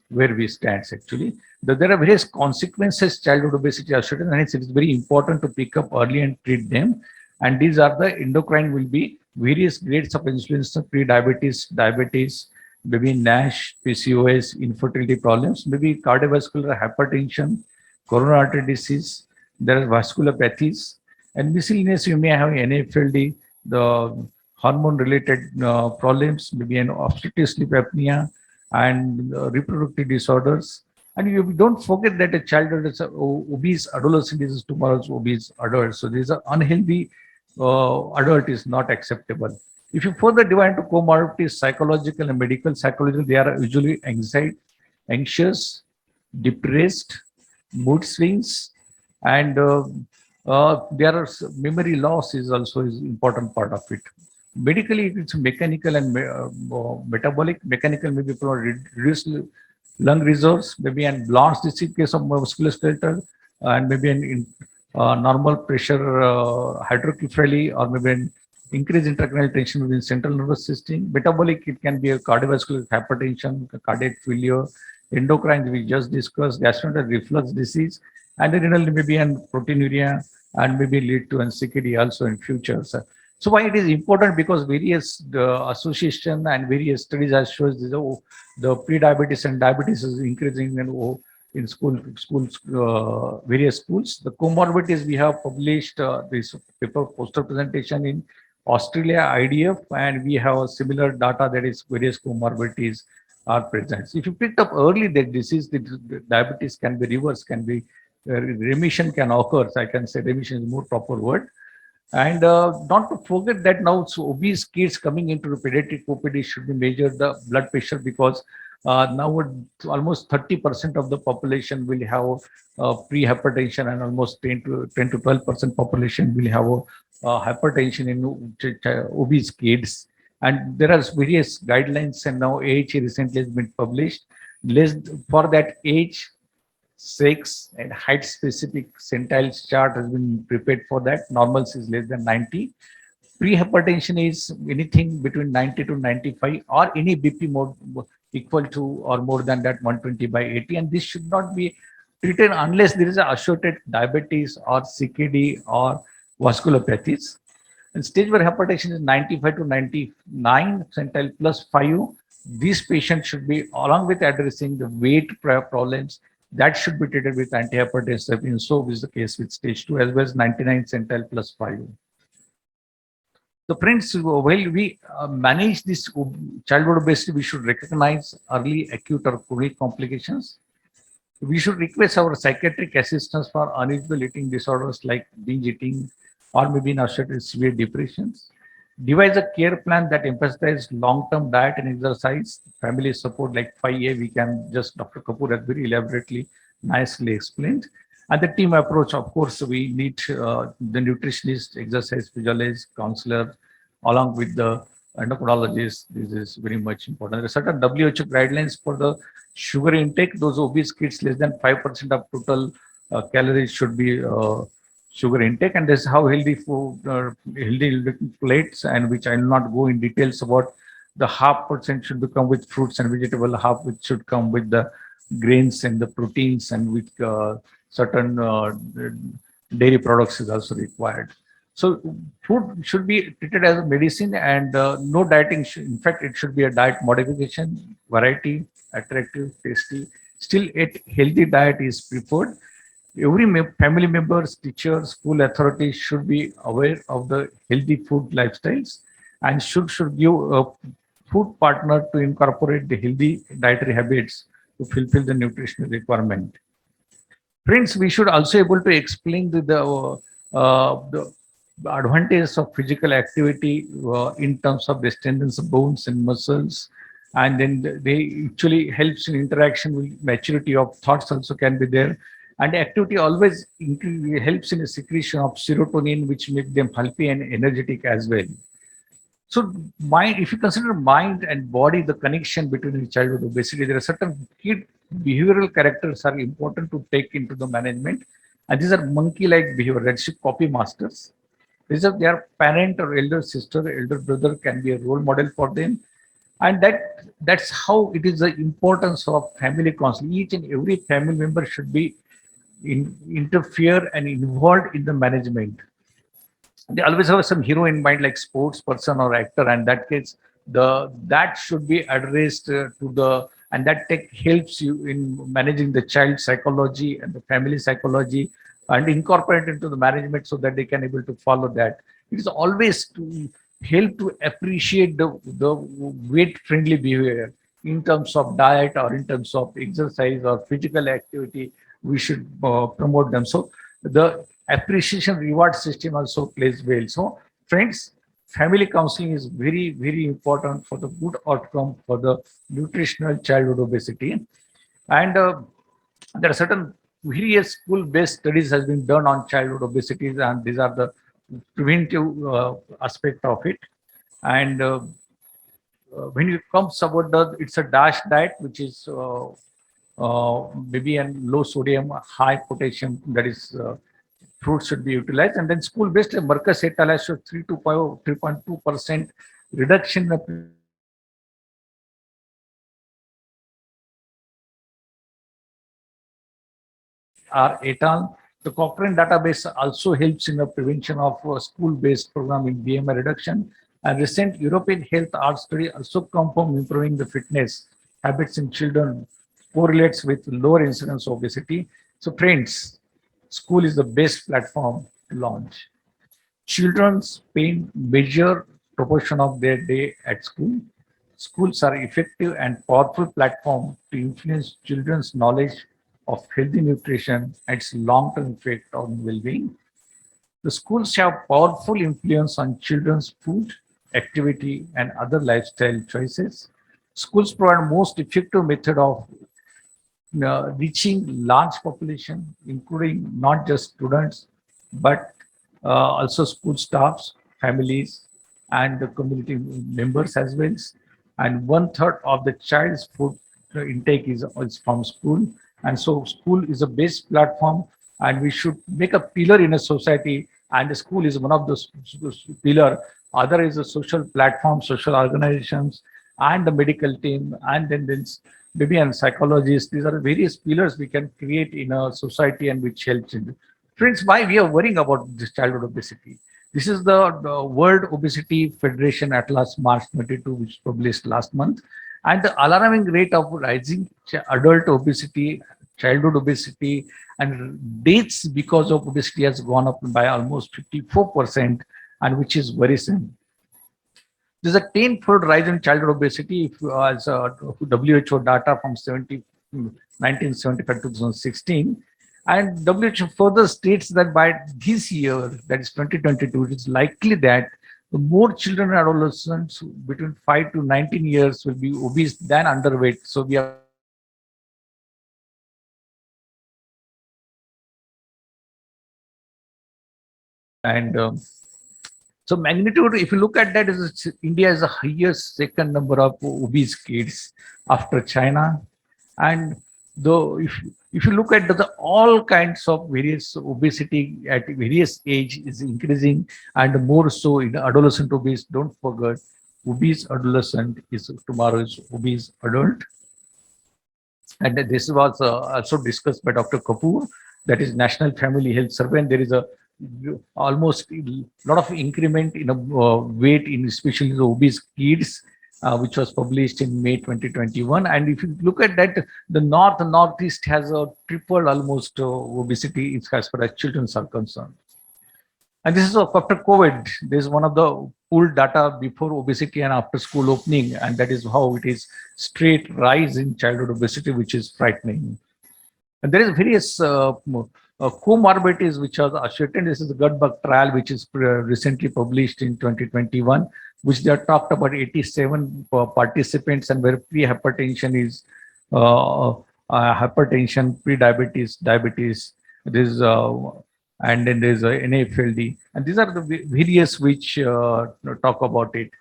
where we stands actually. There are various consequences childhood obesity are certain, and it is very important to pick up early and treat them. And these are the endocrine will be various grades of insulin, pre-diabetes, diabetes, maybe NASH, PCOS, infertility problems, maybe cardiovascular hypertension, coronary artery disease, there are vasculopathies, and miscellaneous you may have NAFLD, the hormone-related problems, maybe an obstructive sleep apnea, and reproductive disorders. And you don't forget that a child that is obese adolescent is tomorrow's obese adult. So these are unhealthy adult is not acceptable. If you further divide into comorbidities, psychological and medical psychological, they are usually anxious, depressed, mood swings, and there are memory loss is also is important part of it. Medically, it's mechanical and metabolic. Mechanical maybe for reduced lung reserves, maybe and Blanche disease case of musculoskeletal, and maybe normal pressure hydrocephaly, or maybe an increased intracranial tension within central nervous system. Metabolic, it can be a cardiovascular hypertension, cardiac failure, endocrine, we just discussed, gastrointestinal reflux disease, and the renal maybe and proteinuria, and maybe lead to an CKD also in future. So why it is important? Because various association and various studies have shown this, the pre-diabetes and diabetes is increasing in schools, various schools. The comorbidities, we have published this paper poster presentation in Australia IDF, and we have a similar data that is various comorbidities are present. So if you picked up early that disease, the diabetes can be reversed, can be remission can occur. So I can say remission is more proper word. And not to forget that now obese kids coming into the pediatric OPD should be measured the blood pressure, because now almost 30% of the population will have pre-hypertension, and almost 10 to 12% population will have hypertension in obese kids. And there are various guidelines, and now age recently has been published. Less for that age, sex, and height specific centiles chart has been prepared for that. Normal is less than 90. Pre-hypertension is anything between 90 to 95, or any BP more equal to or more than that 120/80. And this should not be treated unless there is a associated diabetes or CKD or vasculopathies. And stage 1 hypertension is 95 to 99 centile plus 5. These patients should be, along with addressing the weight problems, that should be treated with antihypertensive. And so is the case with stage 2 as well as 99 centile plus 5. The friends, while we manage this childhood obesity, we should recognize early acute or chronic complications. We should request our psychiatric assistance for unusual eating disorders like binge eating, or maybe associated severe depressions. Devise a care plan that emphasizes long-term diet and exercise, family support like 5A. We can just, Dr. Kapoor has very elaborately, nicely explained. And the team approach, of course, we need the nutritionist, exercise physiologist, counselor, along with the endocrinologist. This is very much important. There are certain WHO guidelines for the sugar intake. Those obese kids, less than 5% of total calories should be sugar intake, and this is how healthy food, healthy plates, and which I will not go in details about. The 0.5% should come with fruits and vegetable, half which should come with the grains and the proteins, and with certain dairy products is also required. So food should be treated as a medicine, and no dieting. In fact, it should be a diet modification, variety, attractive, tasty. Still, a healthy diet is preferred. Every family members, teachers, school authorities should be aware of the healthy food lifestyles, and should give a food partner to incorporate the healthy dietary habits to fulfill the nutritional requirement. Friends, we should also able to explain the advantages of physical activity in terms of the strengthens of bones and muscles, and then they actually helps in interaction with maturity of thoughts also can be there. And activity always helps in the secretion of serotonin, which make them healthy and energetic as well. So mind, if you consider mind and body, the connection between the childhood obesity, there are certain key behavioral characters are important to take into the management. And these are monkey-like behavior, that's copy masters. These are their parent or elder sister, elder brother can be a role model for them. And that's how it is the importance of family counseling. Each and every family member should be interfere and involved in the management. They always have some hero in mind, like sports person or actor, and that case that should be addressed to the, and that helps you in managing the child psychology and the family psychology, and incorporate into the management so that they can able to follow that. It is always to help to appreciate the weight friendly behavior in terms of diet or in terms of exercise or physical activity. We should promote them. So the appreciation reward system also plays well. So friends, family counseling is very, very important for the good outcome for the nutritional childhood obesity. And there are certain various school-based studies has been done on childhood obesity, and these are the preventive aspect of it. And when it comes about it's a DASH diet, which is maybe a low sodium, high potassium, that is fruits should be utilized. And then school-based Mercus et al. Showed 3 to 3.2% reduction in the are et al. The Cochrane database also helps in the prevention of school-based program in BMI reduction. And recent European health art study also confirmed improving the fitness habits in children correlates with lower incidence of obesity. So friends, school is the best platform to launch. Children spend major proportion of their day at school. Schools are effective and powerful platform to influence children's knowledge of healthy nutrition and its long-term effect on well-being. The schools have powerful influence on children's food, activity, and other lifestyle choices. Schools provide most effective method of reaching large population, including not just students, but also school staffs, families, and the community members as well. And one third of the child's food intake is from school. And so school is a base platform, and we should make a pillar in a society, and the school is one of those pillar. Other is a social platform, social organizations, and the medical team, and then maybe and psychologists. These are various pillars we can create in a society and which helps in. Friends, why we are worrying about this childhood obesity? This is the World Obesity Federation Atlas March 22, which published last month. And the alarming rate of rising adult obesity, childhood obesity, and deaths because of obesity has gone up by almost 54%, and which is worrisome. There's a tenfold rise in childhood obesity if, as WHO data from 1975 to 2016. And WHO further states that by this year, that is 2022, it is likely that the more children and adolescents between 5 to 19 years will be obese than underweight. So we are and so magnitude, if you look at that, is India is the highest second number of obese kids after China. And though if you look at all kinds of various obesity at various age is increasing, and more so in adolescent obese, don't forget, obese adolescent is tomorrow's obese adult. And this was also discussed by Dr. Kapoor, that is National Family Health Survey. And there is a almost a lot of increment in a weight in especially the obese kids, which was published in May 2021. And if you look at that, the northeast has a tripled almost obesity as far as children are concerned. And this is after COVID. This is one of the pooled data before obesity and after school opening, and that is how it is straight rise in childhood obesity, which is frightening. And there is various comorbidities which are ascertained. This is the gut bug trial, which is recently published in 2021, which they have talked about 87 participants, and where pre-hypertension is hypertension, pre-diabetes, diabetes. This and then there's a NAFLD, and these are the various which talk about it.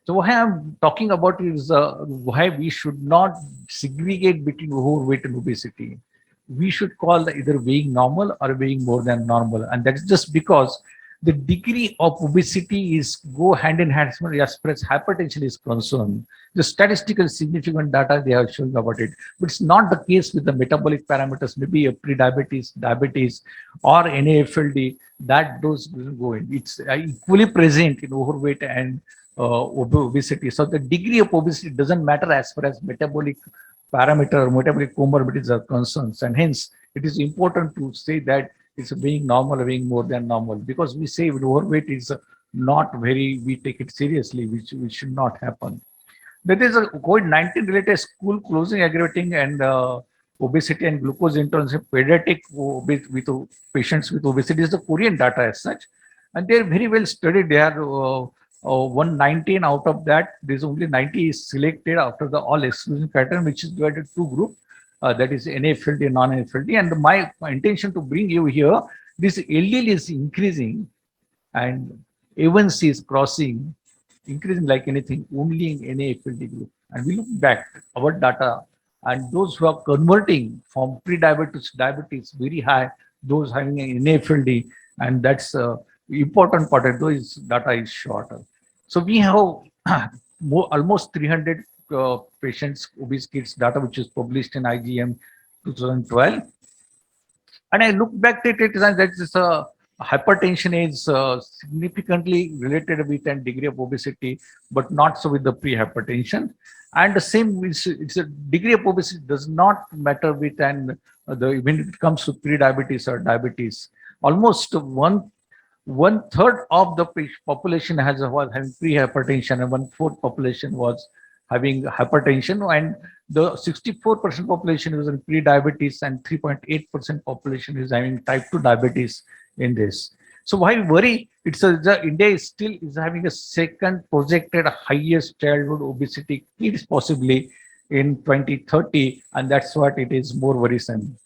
So why I'm talking about is why we should not segregate between overweight and obesity. We should call either weighing normal or weighing more than normal, and that's just because the degree of obesity is go hand in hand as far as hypertension is concerned. The statistical significant data they are showing about it, but it's not the case with the metabolic parameters, maybe a pre-diabetes, diabetes, or NAFLD, that those doesn't go in. It's equally present in overweight and obesity. So the degree of obesity doesn't matter as far as metabolic parameter or metabolic comorbidities are concerned. And hence, it is important to say that it's being normal, being more than normal, because we say overweight is not very, we take it seriously, which should not happen. There is a COVID-19 related school closing aggravating and obesity and glucose intolerance pediatric with patients with obesity is the Korean data as such, and they're very well studied. They are 119 out of that. There's only 90 is selected after the all exclusion pattern, which is divided two groups. That is NAFLD and non-NAFLD. And my intention to bring you here, this LDL is increasing and A1C is crossing, increasing like anything, only in NAFLD group. And we look back our data, and those who are converting from pre-diabetes to diabetes very high, those having an NAFLD, and that's important part of those data is shorter. So we have almost 300 patients, obese kids data, which is published in IGM 2012. And I look back at it, and that is hypertension is significantly related with a degree of obesity, but not so with the pre-hypertension. And the same is, it's a degree of obesity does not matter with when it comes to pre-diabetes or diabetes. Almost one third of the population was having pre-hypertension, and one fourth population was having hypertension, and the 64% population is in pre-diabetes, and 3.8% population is having type 2 diabetes in this. So why worry? India is still is having a second projected highest childhood obesity kids possibly in 2030, and that's what it is more worrisome.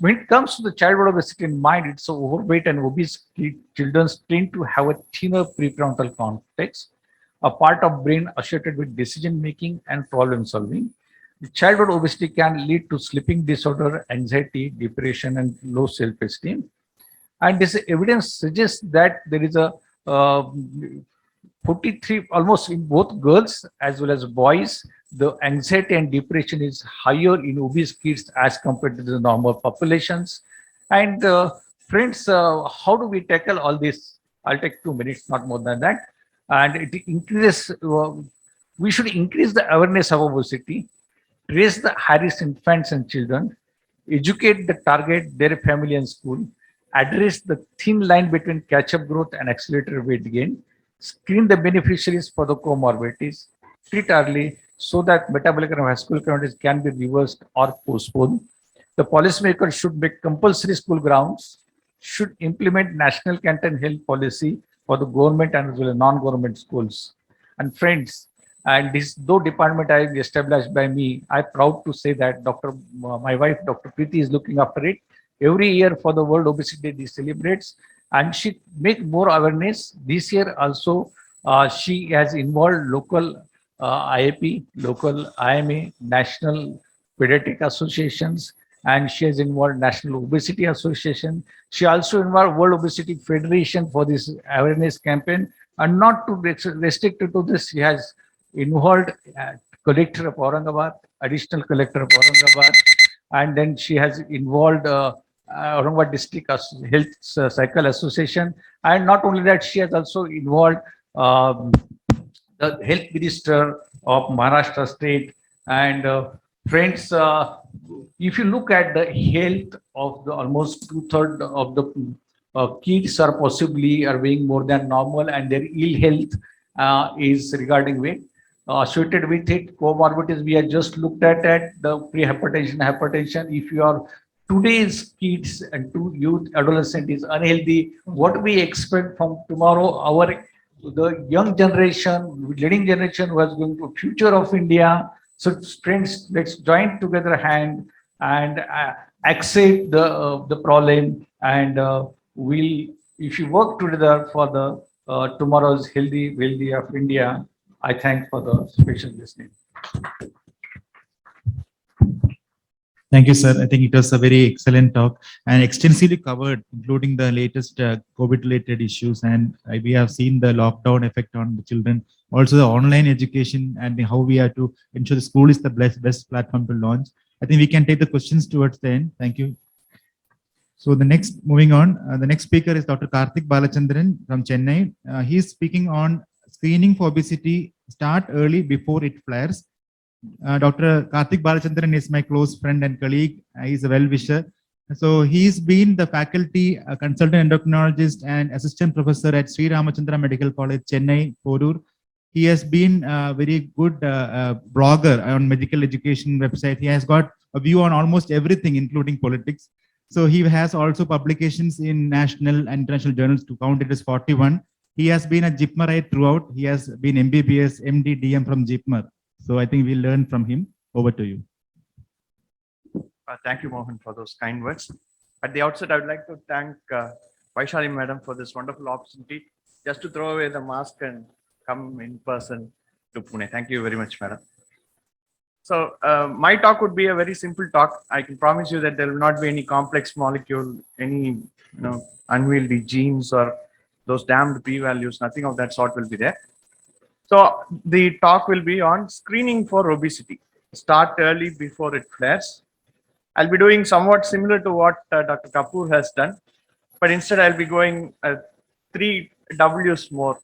When it comes to the childhood obesity in mind, it's overweight and obese children tend to have a thinner prefrontal cortex, a part of brain associated with decision making and problem solving. The childhood obesity can lead to sleeping disorder, anxiety, depression, and low self-esteem. And this evidence suggests that there is a 43, almost in both girls as well as boys, the anxiety and depression is higher in obese kids as compared to the normal populations. And friends, how do we tackle all this? I'll take 2 minutes, not more than that. And it increases, we should increase the awareness of obesity, raise the high-risk infants and children, educate the target, their family and school, address the thin line between catch-up growth and accelerated weight gain, screen the beneficiaries for the comorbidities, treat early so that metabolic and vascular calamities can be reversed or postponed. The policymakers should make compulsory school grounds, should implement national canteen health policy for the government and as well as non-government schools. And friends, and this though department I established by me, I'm proud to say that my wife, Dr. Preeti, is looking after it. Every year for the World Obesity Day celebrates, and she make more awareness. This year also, she has involved local IAP, local IMA, national pediatric associations, and she has involved National Obesity Association. She also involved World Obesity Federation for this awareness campaign, and not to restrict it to this, she has involved collector of Aurangabad, additional collector of Aurangabad, and then she has involved Aurangabad District Health Cycle Association, and not only that, she has also involved the Health Minister of Maharashtra State. And friends, if you look at the health of the almost 2/3 of the kids are possibly are weighing more than normal, and their ill health is regarding weight. Associated with it, comorbidities we have just looked at the pre-hypertension, hypertension. If you are today's kids and to youth, adolescent is unhealthy, what we expect from tomorrow, the young generation, leading generation who is going to future of India. So friends, let's join together hand and accept the problem, and if you work together for the tomorrow's healthy, wealthy of India. I thank for the special listening. Thank you, sir. I think it was a very excellent talk and extensively covered, including the latest COVID-related issues. And we have seen the lockdown effect on the children, also the online education and how we have to ensure the school is the best platform to launch. I think we can take the questions towards the end. Thank you. So moving on, the next speaker is Dr. Karthik Balachandran from Chennai. He is speaking on screening for obesity, start early before it flares. Dr. Karthik Balachandran is my close friend and colleague. He's a well-wisher. So he's been the faculty, consultant endocrinologist and assistant professor at Sri Ramachandra Medical College, Chennai, Porur. He has been a very good blogger on medical education website. He has got a view on almost everything, including politics. So he has also publications in national and international journals, to count it as 41. He has been a JIPMERite throughout. He has been MBBS, MD, DM from JIPMER. So I think we'll learn from him. Over to you. Thank you, Mohan, for those kind words. At the outset, I would like to thank Vaishali Madam for this wonderful opportunity just to throw away the mask and come in person to Pune. Thank you very much, Madam. So my talk would be a very simple talk. I can promise you that there will not be any complex molecule, any unwieldy genes or those damned p-values. Nothing of that sort will be there. So the talk will be on screening for obesity. Start early before it flares. I'll be doing somewhat similar to what Dr. Kapoor has done, but instead I'll be going three W's more: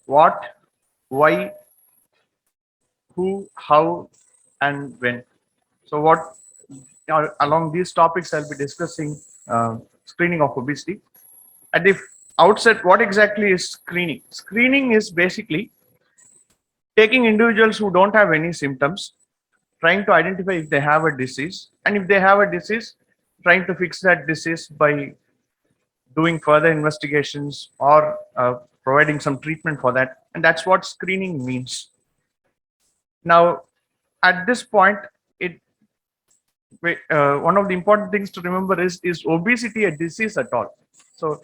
what, why, who, how, and when. So what along these topics I'll be discussing screening of obesity. At the outset, what exactly is screening? Screening is basically taking individuals who don't have any symptoms, trying to identify if they have a disease, and if they have a disease, trying to fix that disease by doing further investigations or providing some treatment for that. And that's what screening means. Now, at this point, it one of the important things to remember is obesity a disease at all? So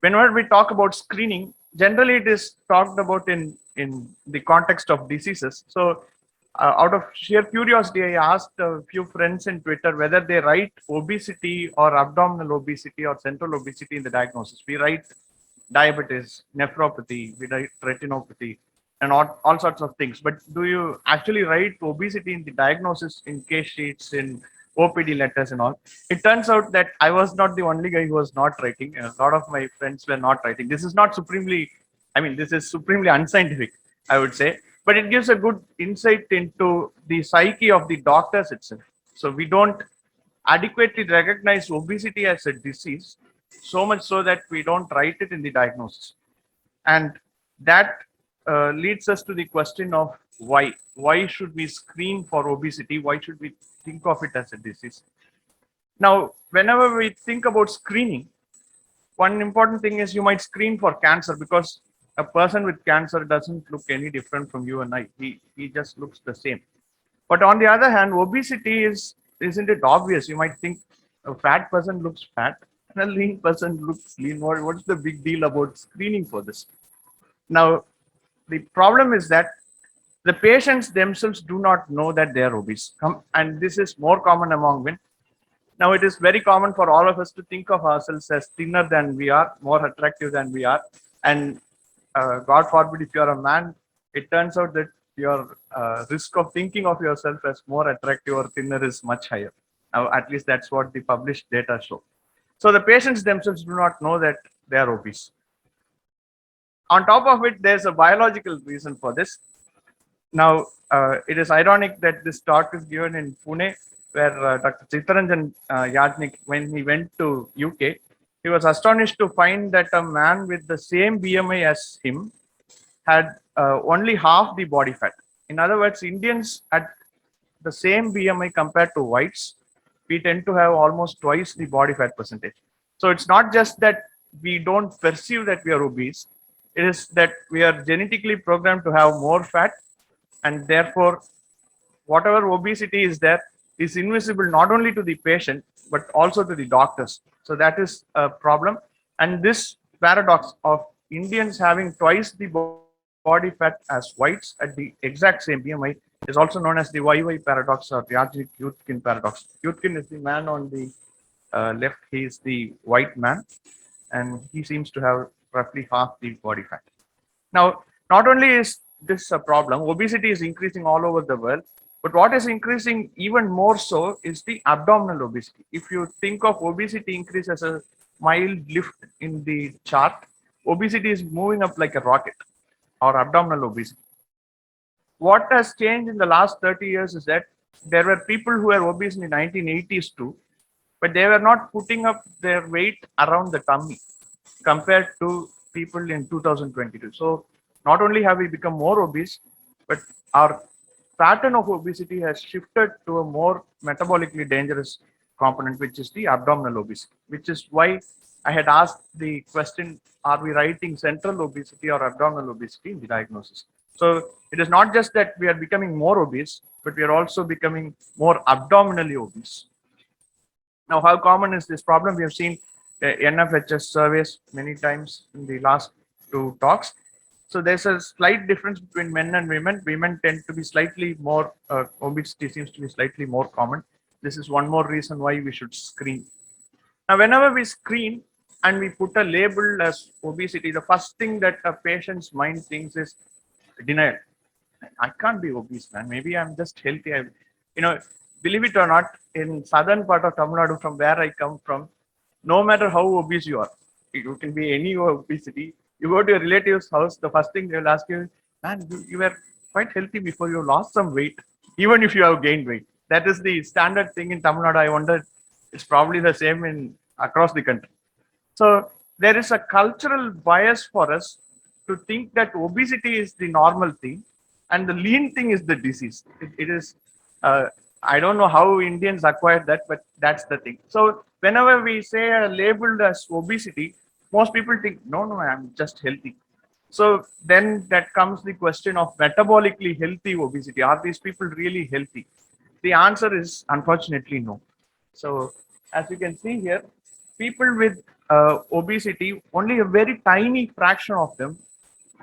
whenever we talk about screening, generally it is talked about in the context of diseases. So out of sheer curiosity, I asked a few friends in Twitter whether they write obesity or abdominal obesity or central obesity in the diagnosis. We write diabetes, nephropathy, we write retinopathy, and all sorts of things. But do you actually write obesity in the diagnosis in case sheets, in OPD letters and all? It turns out that I was not the only guy who was not writing. A lot of my friends were not writing. This is not supremely, I mean, this is supremely unscientific, I would say, but it gives a good insight into the psyche of the doctors itself. So we don't adequately recognize obesity as a disease, so much so that we don't write it in the diagnosis. And that leads us to the question of why. Why should we screen for obesity? Why should we think of it as a disease? Now, whenever we think about screening, one important thing is you might screen for cancer because a person with cancer doesn't look any different from you and I. He just looks the same. But on the other hand, obesity isn't it obvious? You might think a fat person looks fat and a lean person looks lean. What's the big deal about screening for this? Now, the problem is that the patients themselves do not know that they are obese. And this is more common among men. Now, it is very common for all of us to think of ourselves as thinner than we are, more attractive than we are. And God forbid, if you are a man, it turns out that your risk of thinking of yourself as more attractive or thinner is much higher. Now, at least that's what the published data show. So the patients themselves do not know that they are obese. On top of it, there's a biological reason for this. Now, it is ironic that this talk is given in Pune, where Dr. Chittaranjan Yajnik, when he went to UK, he was astonished to find that a man with the same BMI as him had only half the body fat. In other words, Indians at the same BMI compared to whites, we tend to have almost twice the body fat percentage. So it's not just that we don't perceive that we are obese, it is that we are genetically programmed to have more fat, and therefore whatever obesity is there is invisible not only to the patient but also to the doctors. So that is a problem. And this paradox of Indians having twice the body fat as whites at the exact same BMI is also known as the YY paradox or the Yajnik-Yudkin paradox. Yudkin is the man on the left, he is the white man, and he seems to have roughly half the body fat. Now, not only is this a problem, obesity is increasing all over the world, but what is increasing even more so is the abdominal obesity. If you think of obesity increase as a mild lift in the chart, obesity is moving up like a rocket, or abdominal obesity. What has changed in the last 30 years is that there were people who were obese in the 1980s too, but they were not putting up their weight around the tummy compared to people in 2022. So not only have we become more obese, but our pattern of obesity has shifted to a more metabolically dangerous component, which is the abdominal obesity, which is why I had asked the question, are we writing central obesity or abdominal obesity in the diagnosis? So it is not just that we are becoming more obese, but we are also becoming more abdominally obese. Now, how common is this problem? We have seen NFHS surveys many times in the last two talks. So there's a slight difference between men and women. Women tend to be slightly more, obesity seems to be slightly more common. This is one more reason why we should screen. Now, whenever we screen and we put a label as obesity, the first thing that a patient's mind thinks is denial. I can't be obese, man. Maybe I'm just healthy. You know, believe it or not, in southern part of Tamil Nadu, from where I come from, no matter how obese you are, you can be any obesity. You go to your relative's house, the first thing they'll ask you, man, you were quite healthy before you lost some weight, even if you have gained weight. That is the standard thing in Tamil Nadu. I wonder it's probably the same in across the country. So there is a cultural bias for us to think that obesity is the normal thing and the lean thing is the disease. It is, I don't know how Indians acquired that, but that's the thing. So whenever we say labeled as obesity, most people think, no, no, I'm just healthy. So then that comes the question of metabolically healthy obesity. Are these people really healthy? The answer is unfortunately no. So as you can see here, people with obesity, only a very tiny fraction of them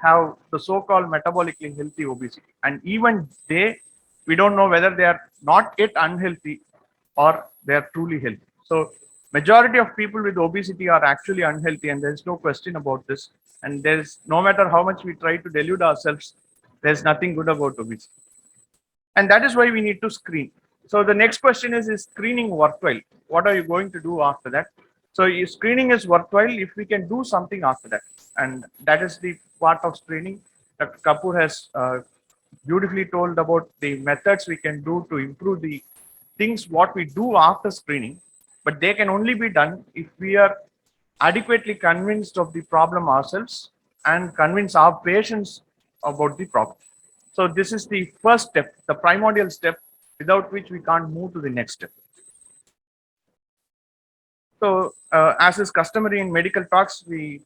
have the so-called metabolically healthy obesity. And even we don't know whether they are not yet unhealthy or they are truly healthy. So majority of people with obesity are actually unhealthy, and there's no question about this. And there's no matter how much we try to delude ourselves, there's nothing good about obesity. And that is why we need to screen. So the next question is screening worthwhile? What are you going to do after that? So screening is worthwhile if we can do something after that. And that is the part of screening. Dr. Kapoor has beautifully told about the methods we can do to improve the things what we do after screening. But they can only be done if we are adequately convinced of the problem ourselves and convince our patients about the problem. So this is the first step, the primordial step, without which we can't move to the next step. So as is customary in medical talks, we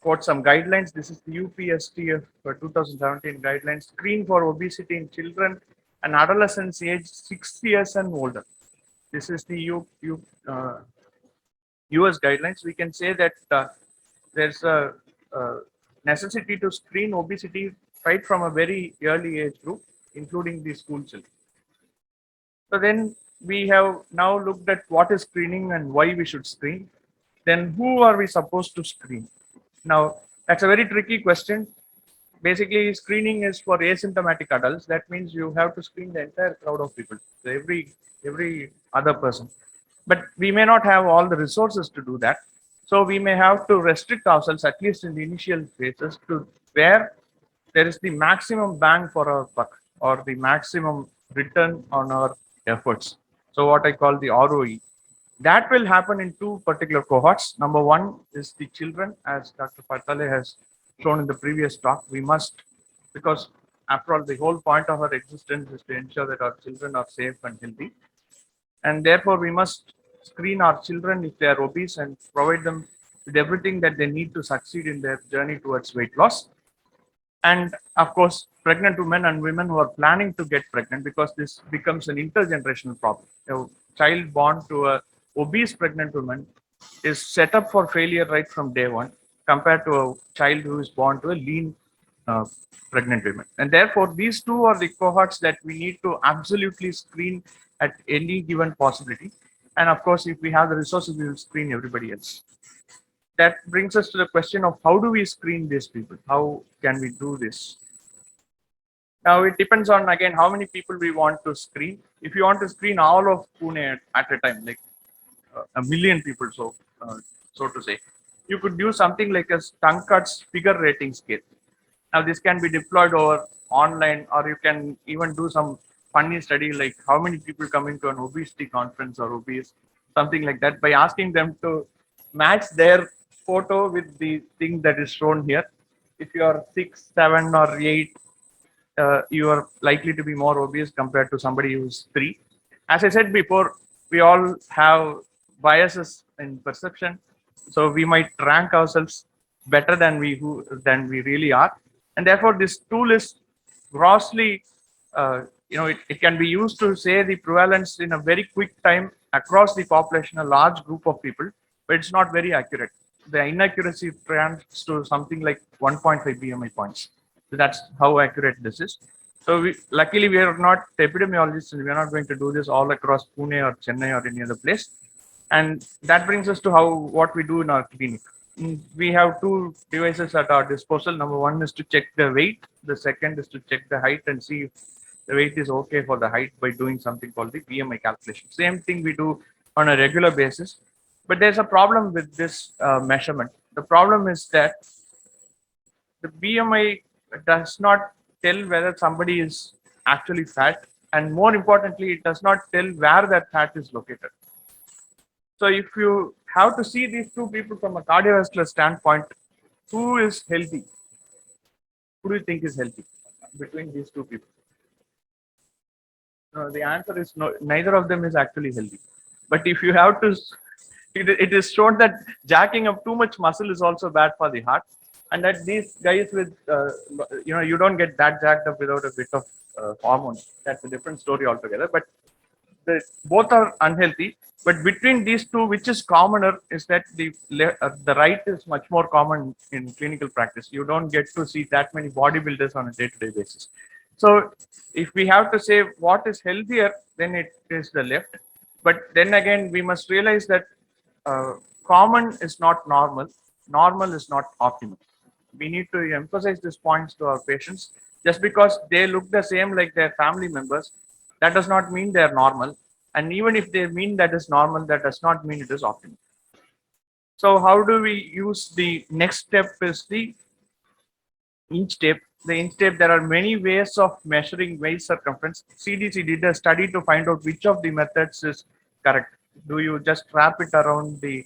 quote some guidelines. This is the UPSTF 2017 guidelines. Screen for obesity in children and adolescents aged 6 years and older. This is the US guidelines. We can say that there's a necessity to screen obesity right from a very early age group, including the school children. So then we have now looked at what is screening and why we should screen. Then who are we supposed to screen? Now, that's a very tricky question. Basically, screening is for asymptomatic adults. That means you have to screen the entire crowd of people, so every other person. But we may not have all the resources to do that. So we may have to restrict ourselves, at least in the initial phases, to where there is the maximum bang for our buck or the maximum return on our efforts. So what I call the ROE. That will happen in two particular cohorts. Number one is the children, as Dr. Patale has shown in the previous talk. We must, because after all, the whole point of our existence is to ensure that our children are safe and healthy. And therefore, we must screen our children if they are obese and provide them with everything that they need to succeed in their journey towards weight loss. And of course, pregnant women and women who are planning to get pregnant, because this becomes an intergenerational problem. A child born to a obese pregnant woman is set up for failure right from day one, compared to a child who is born to a lean pregnant woman. And therefore, these two are the cohorts that we need to absolutely screen at any given possibility. And of course, if we have the resources, we will screen everybody else. That brings us to the question of how do we screen these people? How can we do this? Now, it depends on, again, how many people we want to screen. If you want to screen all of Pune at a time, like a million people, so to say, you could do something like a Stankart's figure rating scale. Now, this can be deployed over online, or you can even do some funny study like how many people come into an obesity conference or obese, something like that, by asking them to match their photo with the thing that is shown here. If you are 6, 7, or 8, you are likely to be more obese compared to somebody who's 3. As I said before, we all have biases in perception, so we might rank ourselves better than we really are, and therefore this tool is grossly, it can be used to say the prevalence in a very quick time across the population, a large group of people, but it's not very accurate. the inaccuracy trends to something like 1.5 BMI points. So that's how accurate this is. So luckily we are not epidemiologists and we are not going to do this all across Pune or Chennai or any other place. And that brings us to what we do in our clinic. We have two devices at our disposal. Number one is to check the weight. The second is to check the height and see if the weight is okay for the height by doing something called the BMI calculation. Same thing we do on a regular basis. But there's a problem with this measurement. The problem is that the BMI does not tell whether somebody is actually fat, and more importantly, it does not tell where that fat is located. So if you have to see these two people from a cardiovascular standpoint, who is healthy? Who do you think is healthy between these two people? No, the answer is no, neither of them is actually healthy. But if you have to, it is shown that jacking up too much muscle is also bad for the heart. And that these guys with, you don't get that jacked up without a bit of hormone. That's a different story altogether. But both are unhealthy. But between these two, which is commoner, is that the right is much more common in clinical practice. You don't get to see that many bodybuilders on a day-to-day basis. So if we have to say what is healthier, then it is the left. But then again, we must realize that common is not normal. Normal is not optimal. We need to emphasize these points to our patients. Just because they look the same like their family members, that does not mean they're normal. And even if they mean that is normal, that does not mean it is optimal. So how do we use the next step is the inch tape. The inch tape, there are many ways of measuring waist circumference. CDC did a study to find out which of the methods is correct. Do you just wrap it around the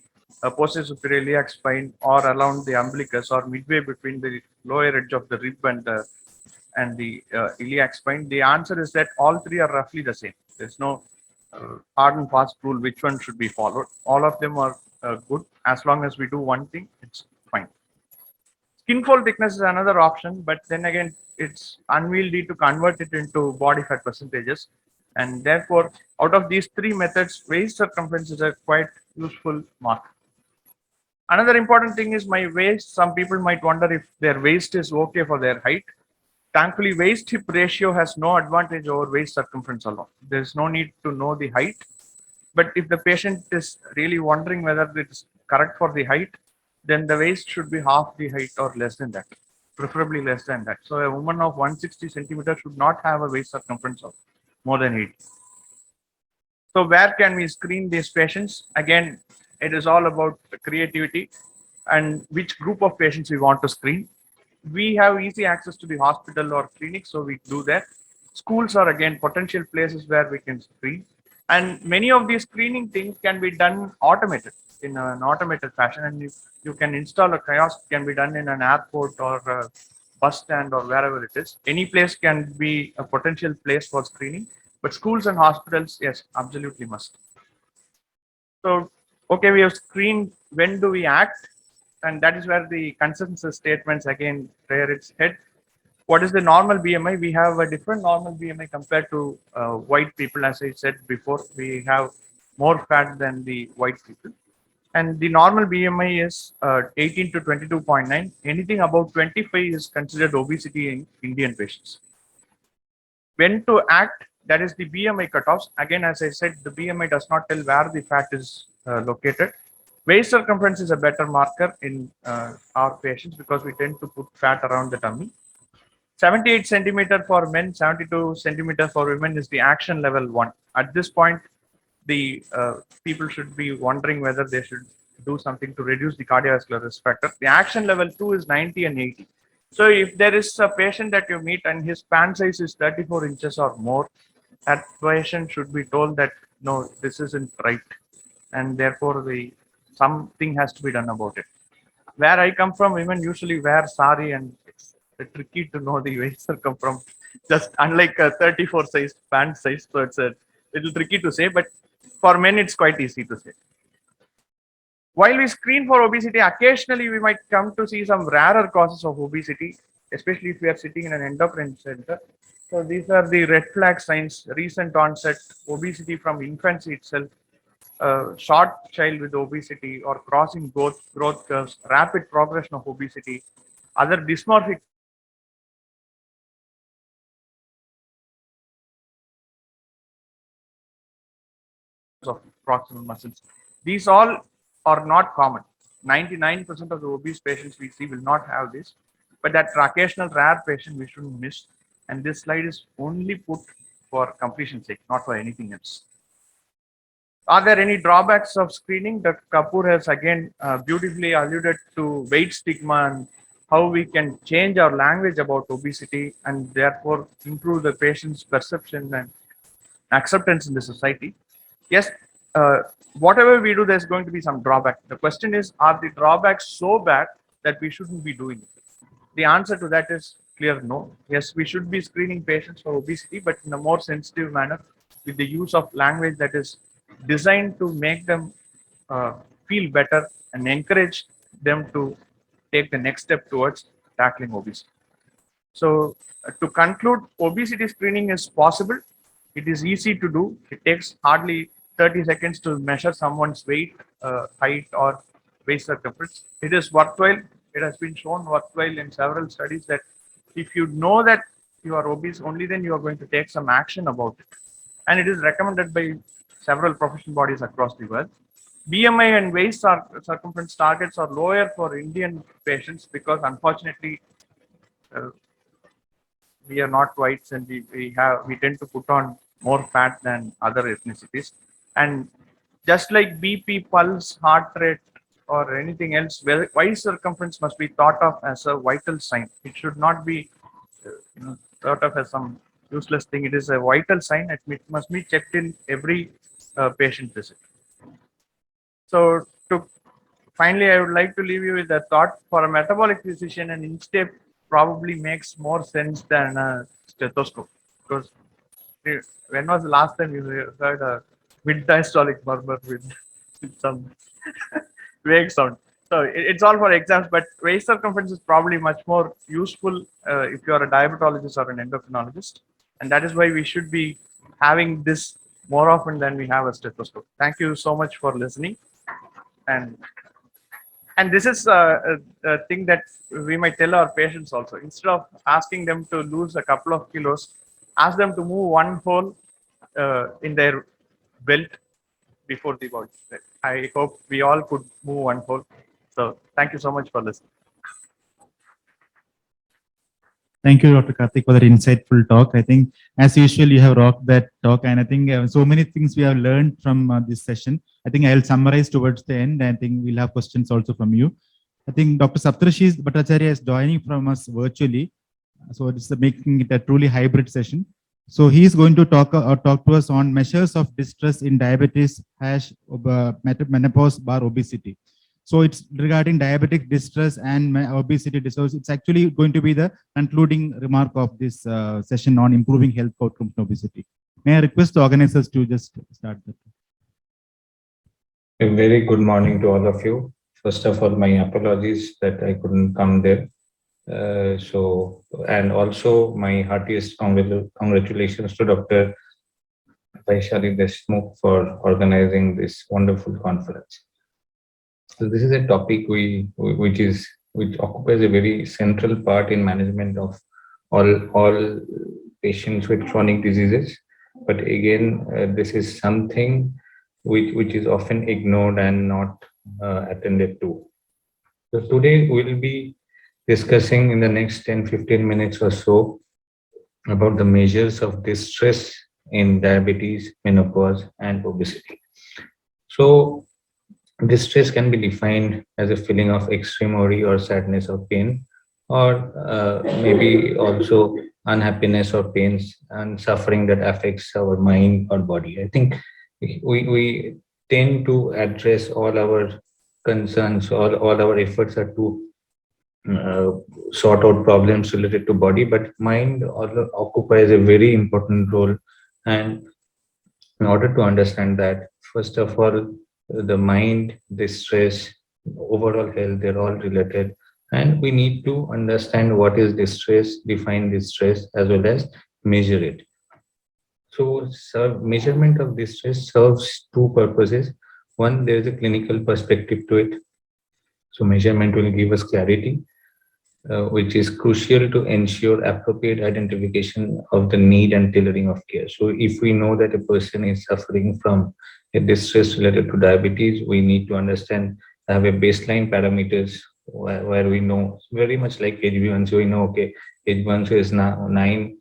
posterior superior iliac spine or around the umbilicus or midway between the lower edge of the rib and the iliac spine? The answer is that all three are roughly the same. There's no hard and fast rule which one should be followed. All of them are good. As long as we do one thing, it's fine. Skin fold thickness is another option, but then again, it's unwieldy to convert it into body fat percentages. And therefore, out of these three methods, waist circumference is a quite useful mark. Another important thing is my waist. Some people might wonder if their waist is okay for their height. Thankfully, waist hip ratio has no advantage over waist circumference alone. There's no need to know the height. But if the patient is really wondering whether it's correct for the height, then the waist should be half the height or less than that, preferably less than that. So a woman of 160 centimeters should not have a waist circumference of more than 80. So where can we screen these patients? Again, it is all about creativity and which group of patients we want to screen. We have easy access to the hospital or clinic, so we do that. Schools are again potential places where we can screen. And many of these screening things can be done automated in an automated fashion. And you can install a kiosk, can be done in an airport or a bus stand or wherever it is. Any place can be a potential place for screening, but schools and hospitals, yes, absolutely must. So, okay, we have screened. When do we act? And that is where the consensus statements again rear its head. What is the normal BMI? We have a different normal BMI compared to white people. As I said before, we have more fat than the white people. And the normal BMI is 18 to 22.9. Anything above 25 is considered obesity in Indian patients. When to act, that is the BMI cutoffs. Again, as I said, the BMI does not tell where the fat is located. Waist circumference is a better marker in our patients because we tend to put fat around the tummy. 78 centimeter for men, 72 centimeter for women is the action level 1. At this point, the people should be wondering whether they should do something to reduce the cardiovascular risk factor. The action level 2 is 90 and 80. So if there is a patient that you meet and his pant size is 34 inches or more, that patient should be told that no, this isn't right, and therefore something has to be done about it. Where I come from, women usually wear sari, and it's tricky to know the waist circumference. Just unlike a 34 size pant size, so it's a little tricky to say. But for men, it's quite easy to say. While we screen for obesity, occasionally we might come to see some rarer causes of obesity, especially if we are sitting in an endocrine center. So these are the red flag signs: recent onset, obesity from infancy itself, a short child with obesity or crossing growth curves, rapid progression of obesity, other dysmorphic of proximal muscles. These all are not common. 99% of the obese patients we see will not have this, but that occasional rare patient we shouldn't miss. And this slide is only put for completion's sake, not for anything else. Are there any drawbacks of screening? Dr. Kapoor has again beautifully alluded to weight stigma and how we can change our language about obesity and therefore improve the patient's perception and acceptance in the society. Yes, whatever we do, there's going to be some drawback. The question is, are the drawbacks so bad that we shouldn't be doing it? The answer to that is clear no. Yes, we should be screening patients for obesity, but in a more sensitive manner with the use of language that is designed to make them feel better and encourage them to take the next step towards tackling obesity. So, to conclude, obesity screening is possible. It is easy to do. It takes hardly 30 seconds to measure someone's weight, height, or waist circumference. It is worthwhile. It has been shown worthwhile in several studies that if you know that you are obese, only then you are going to take some action about it. And it is recommended by several professional bodies across the world. BMI and waist circumference targets are lower for Indian patients because unfortunately uh, we are not whites and we tend to put on more fat than other ethnicities. And just like BP, pulse, heart rate, or anything else, waist circumference must be thought of as a vital sign. It should not be thought of as some useless thing. It is a vital sign. It must be checked in every patient visit. So to finally, I would like to leave you with a thought. For a metabolic physician, an inch tape probably makes more sense than a stethoscope. Because when was the last time you heard a mid-diastolic murmur with some vague sound? So it's all for exams, but waist circumference is probably much more useful if you are a diabetologist or an endocrinologist. And that is why we should be having this more often than we have a stethoscope. Thank you so much for listening. And this is a thing that we might tell our patients also. Instead of asking them to lose a couple of kilos, ask them to move one hole in their belt before the body. I hope we all could move one hole. So thank you so much for listening. Thank you, Dr. Karthik, for that insightful talk. I think, as usual, you have rocked that talk, and I think so many things we have learned from this session. I think I'll summarize towards the end. I think we'll have questions also from you. I think Dr. Saptarshi Bhattacharya is joining from us virtually, so it's making it a truly hybrid session. So he is going to talk to us on measures of distress in diabetes menopause bar obesity. So it's regarding diabetic distress and obesity disorders. It's actually going to be the concluding remark of this session on improving health outcomes in obesity. May I request the organizers to just start that? A very good morning to all of you. First of all, my apologies that I couldn't come there. And also my heartiest congratulations to Dr. Vaishalideshmukh for organizing this wonderful conference. So this is a topic which occupies a very central part in management of all patients with chronic diseases. But again, this is something which is often ignored and not attended to. So today we will be discussing in the next 10-15 minutes or so about the measures of distress in diabetes, menopause, and obesity. So distress can be defined as a feeling of extreme worry or sadness or pain, or maybe also unhappiness or pains and suffering that affects our mind or body. I think we tend to address all our concerns, all our efforts are to sort out problems related to body, but mind also occupies a very important role. And in order to understand that, first of all, the mind, the stress, overall health, they're all related. And we need to understand what is distress, define distress, as well as measure it. So measurement of distress serves two purposes. One, there is a clinical perspective to it. So measurement will give us clarity, which is crucial to ensure appropriate identification of the need and tailoring of care. So if we know that a person is suffering from a distress related to diabetes, we need to understand, have a baseline parameters where we know, very much like HB1C, we know, okay, HB1C is now 9,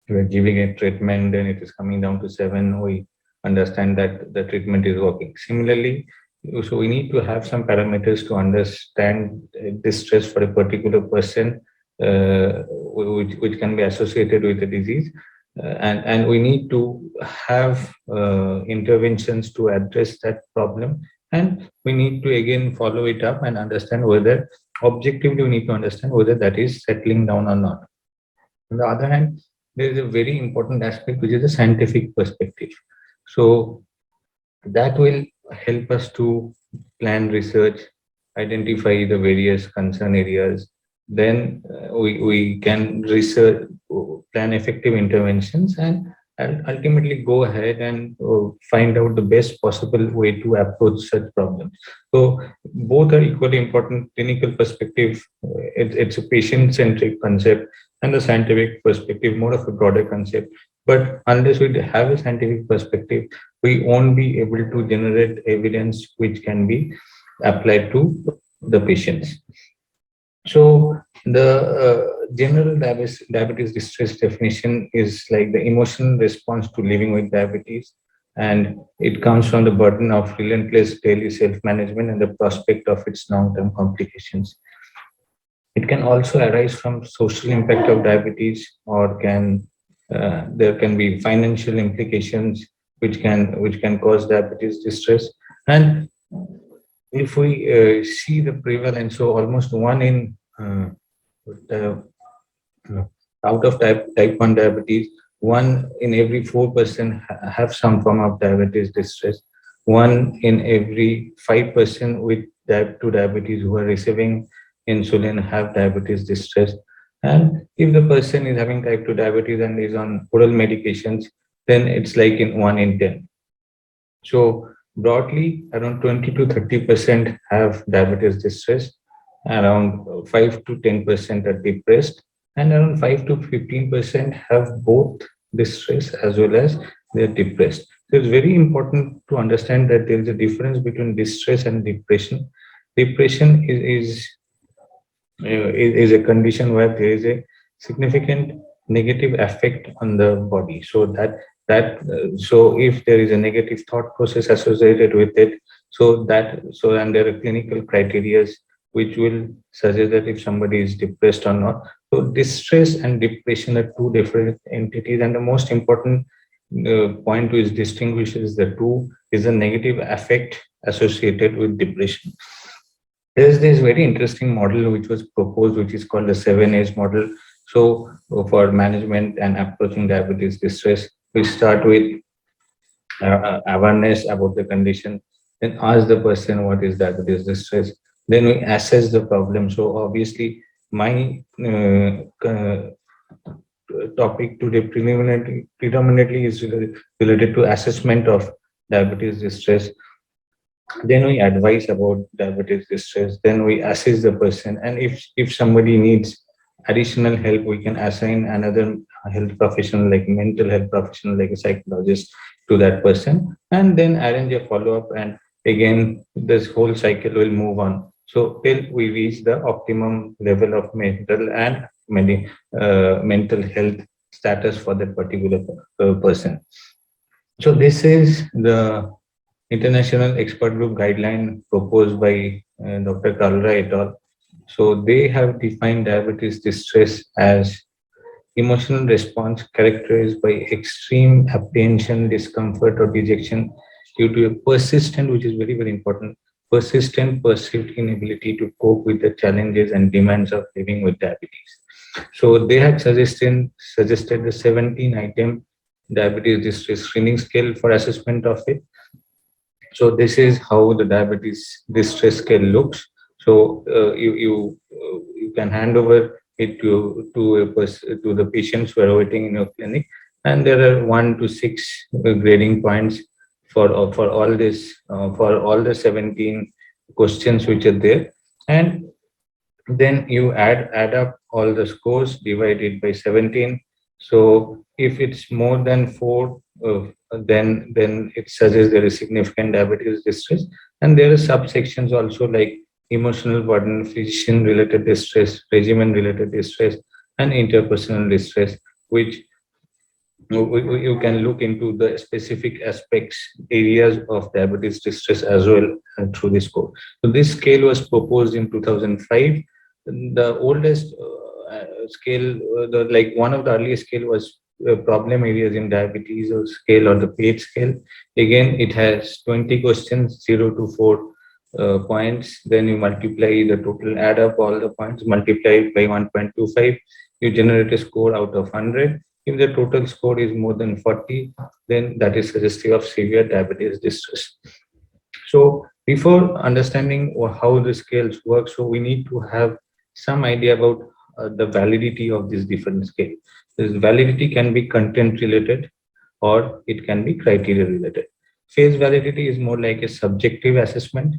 we're giving a treatment, then it is coming down to 7, we understand that the treatment is working. Similarly, so we need to have some parameters to understand distress for a particular person, which can be associated with the disease. And we need to have interventions to address that problem. And we need to again follow it up and understand whether, objectively, we need to understand whether that is settling down or not. On the other hand, there is a very important aspect, which is the scientific perspective. So that will help us to plan research, identify the various concern areas. Then we can research, plan effective interventions, and ultimately go ahead and find out the best possible way to approach such problems. So both are equally important. Clinical perspective, it's a patient-centric concept, and the scientific perspective, more of a broader concept. But unless we have a scientific perspective, we won't be able to generate evidence which can be applied to the patients. So the general diabetes distress definition is like the emotional response to living with diabetes, and it comes from the burden of relentless daily self-management and the prospect of its long-term complications. It can also arise from social impact of diabetes, or there can be financial implications which can cause diabetes distress. And if we see the prevalence, so almost one in the, out of type 1 diabetes, 1 in every 4% have some form of diabetes distress. 1 in every 5% with type 2 diabetes who are receiving insulin have diabetes distress. And if the person is having type 2 diabetes and is on oral medications, then it's like in 1 in 10. So broadly, around 20 to 30% have diabetes distress, around 5 to 10% are depressed, and around 5 to 15% have both distress as well as they're depressed. So it's very important to understand that there is a difference between distress and depression. Depression is a condition where there is a significant negative effect on the body. So so if there is a negative thought process associated with it, and there are clinical criteria which will suggest that if somebody is depressed or not. So distress and depression are two different entities, and the most important point to distinguish is the two is a negative effect associated with depression. There's this very interesting model which was proposed, which is called the 7A's model. So for management and approaching diabetes distress, we start with awareness about the condition, then ask the person what is diabetes distress, then we assess the problem. So obviously my topic today predominantly is related to assessment of diabetes distress. Then we advise about diabetes distress, then we assess the person, and if somebody needs additional help, we can assign another health professional, like mental health professional, like a psychologist, to that person, and then arrange a follow-up, and again this whole cycle will move on, so till we reach the optimum level of mental and mental health status for that particular person. So this is the international expert group guideline proposed by Dr. Kalra et al. So they have defined diabetes distress as emotional response characterized by extreme apprehension, discomfort, or dejection due to a persistent, which is very, very important, persistent perceived inability to cope with the challenges and demands of living with diabetes. So they had suggested the 17-item diabetes distress screening scale for assessment of it. So this is how the diabetes distress scale looks. So you can hand over it to the patients who are waiting in your clinic, and there are 1 to 6 grading points for all this for all the 17 questions which are there, and then you add up all the scores, divide it by 17. So if it's more than 4, then it suggests there is significant diabetes distress. And there are subsections also like emotional burden, physician related distress, regimen related distress, and interpersonal distress, which you can look into the specific aspects, areas of diabetes distress as well through this score. So this scale was proposed in 2005. The oldest scale, like one of the earliest scale was problem areas in diabetes or scale, or the PAGE scale. Again, it has 20 questions, 0 to 4 points. Then you multiply the total, add up all the points, multiply it by 1.25. You generate a score out of 100. If the total score is more than 40, then that is suggestive of severe diabetes distress. So before understanding how the scales work, so we need to have some idea about the validity of these different scales. This validity can be content related or it can be criteria related. Phase validity is more like a subjective assessment.